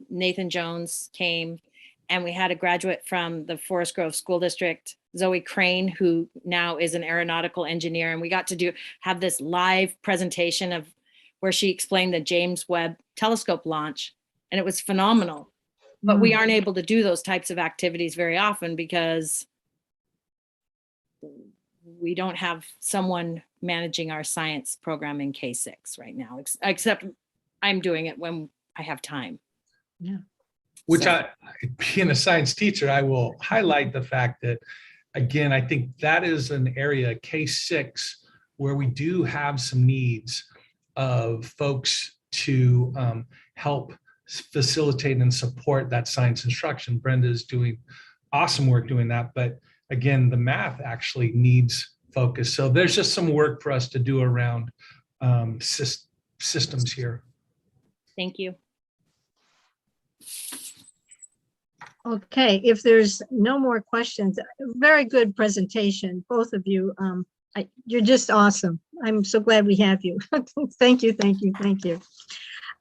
Nathan Jones came, and we had a graduate from the Forest Grove School District, Zoe Crane, who now is an aeronautical engineer. And we got to have this live presentation of where she explained the James Webb Telescope launch. And it was phenomenal. But we aren't able to do those types of activities very often because we don't have someone managing our science program in K6 right now, except I'm doing it when I have time. Yeah. Which being a science teacher, I will highlight the fact that, again, I think that is an area, K6, where we do have some needs of folks to help facilitate and support that science instruction. Brenda is doing awesome work doing that. But again, the math actually needs focus. So there's just some work for us to do around systems here. Thank you. Okay, if there's no more questions, very good presentation, both of you. You're just awesome. I'm so glad we have you. Thank you, thank you, thank you.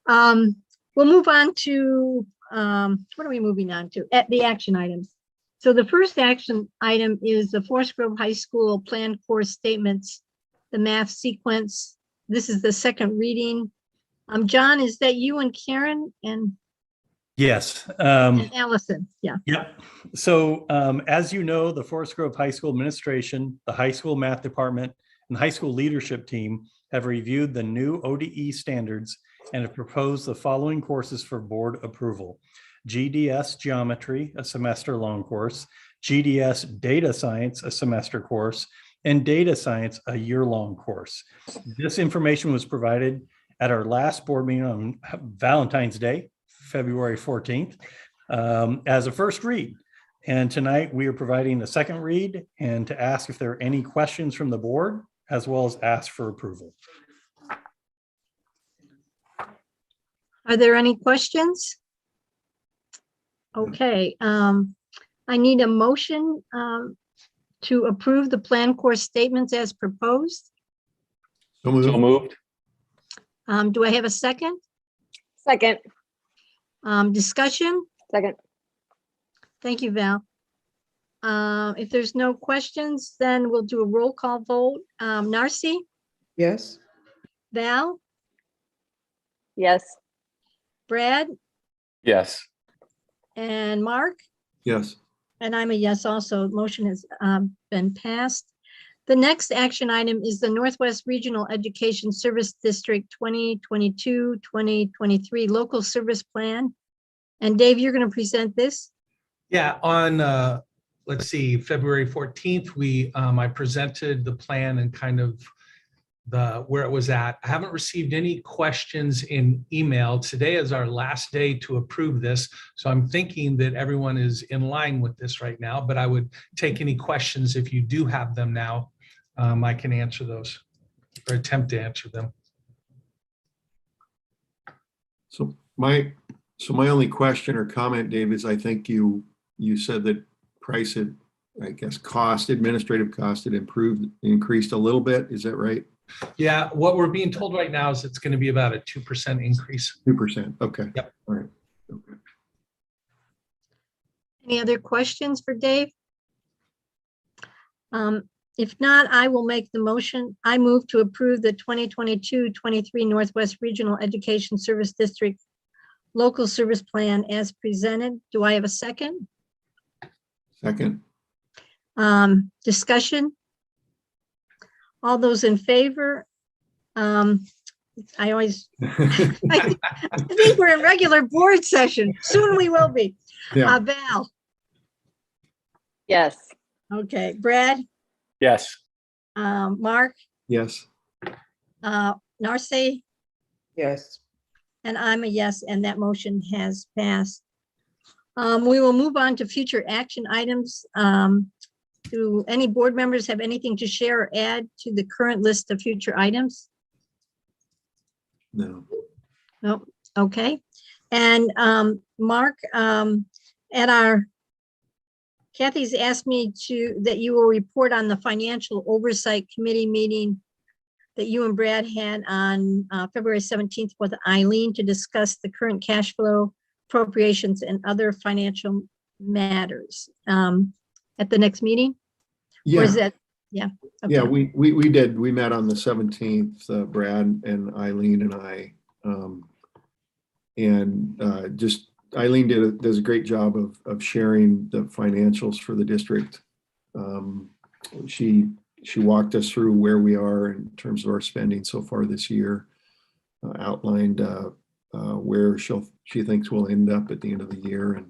We'll move on to, what are we moving on to? At the action items. So the first action item is the Forest Grove High School planned course statements, the math sequence. This is the second reading. John, is that you and Karen and Yes. and Allison? Yeah. Yep. So as you know, the Forest Grove High School administration, the high school math department, and the high school leadership team have reviewed the new ODE standards and have proposed the following courses for board approval. GDS Geometry, a semester-long course, GDS Data Science, a semester course, and Data Science, a year-long course. This information was provided at our last board meeting on Valentine's Day, February 14th, as a first read. And tonight we are providing a second read and to ask if there are any questions from the board, as well as ask for approval. Are there any questions? Okay, I need a motion to approve the plan course statements as proposed. So moved. So moved. Do I have a second? Second. Discussion? Second. Thank you, Val. If there's no questions, then we'll do a roll call vote. Narcy, Yes. Val, Yes. Brad, Yes. and Mark, Yes. and I'm a yes also. Motion has been passed. The next action item is the Northwest Regional Education Service District 2022-2023 Local Service Plan. And Dave, you're going to present this? Yeah, on let's see, February 14th, I presented the plan and kind of where it was at. I haven't received any questions in email. Today is our last day to approve this. So I'm thinking that everyone is in line with this right now, but I would take any questions if you do have them now. I can answer those or attempt to answer them. So my only question or comment, Dave, is I think you said that price had, I guess, administrative cost had increased a little bit. Is that right? Yeah, what we're being told right now is it's going to be about a 2% increase. 2%. Okay. Yep. All right. Okay. Any other questions for Dave? If not, I will make the motion. I move to approve the 2022-23 Northwest Regional Education Service District Local Service Plan as presented. Do I have a second? Second. Discussion? All those in favor? I think we're in regular board session. Soon we will be. Yeah. Val? Yes. Okay. Brad? Yes. Mark? Yes. Narcy? Yes. And I'm a yes, and that motion has passed. We will move on to future action items. Do any board members have anything to share or add to the current list of future items? No. Nope. Okay. And Mark, Kathy's asked me that you will report on the Financial Oversight Committee meeting that you and Brad had on February 17th with Eileen to discuss the current cash flow, appropriations, and other financial matters at the next meeting? Yeah. Or is that, yeah. Okay. Yeah, we did. We met on the 17th, Brad and Eileen and I. Just Eileen does a great job of sharing the financials for the district. She walked us through where we are in terms of our spending so far this year, outlined where she thinks we'll end up at the end of the year,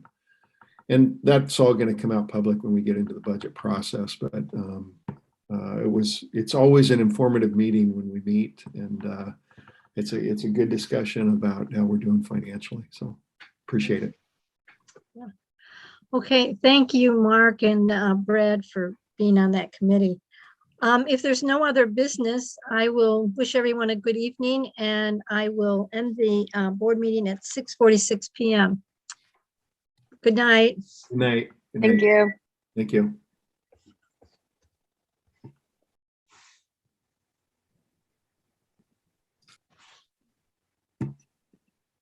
and that's all going to come out public when we get into the budget process. But it's always an informative meeting when we meet, and it's a good discussion about how we're doing financially. So appreciate it. Yeah. Okay, thank you, Mark and Brad, for being on that committee. If there's no other business, I will wish everyone a good evening, and I will end the board meeting at 6:46 p.m. Good night. Good night. Good Thank night. you. Thank you.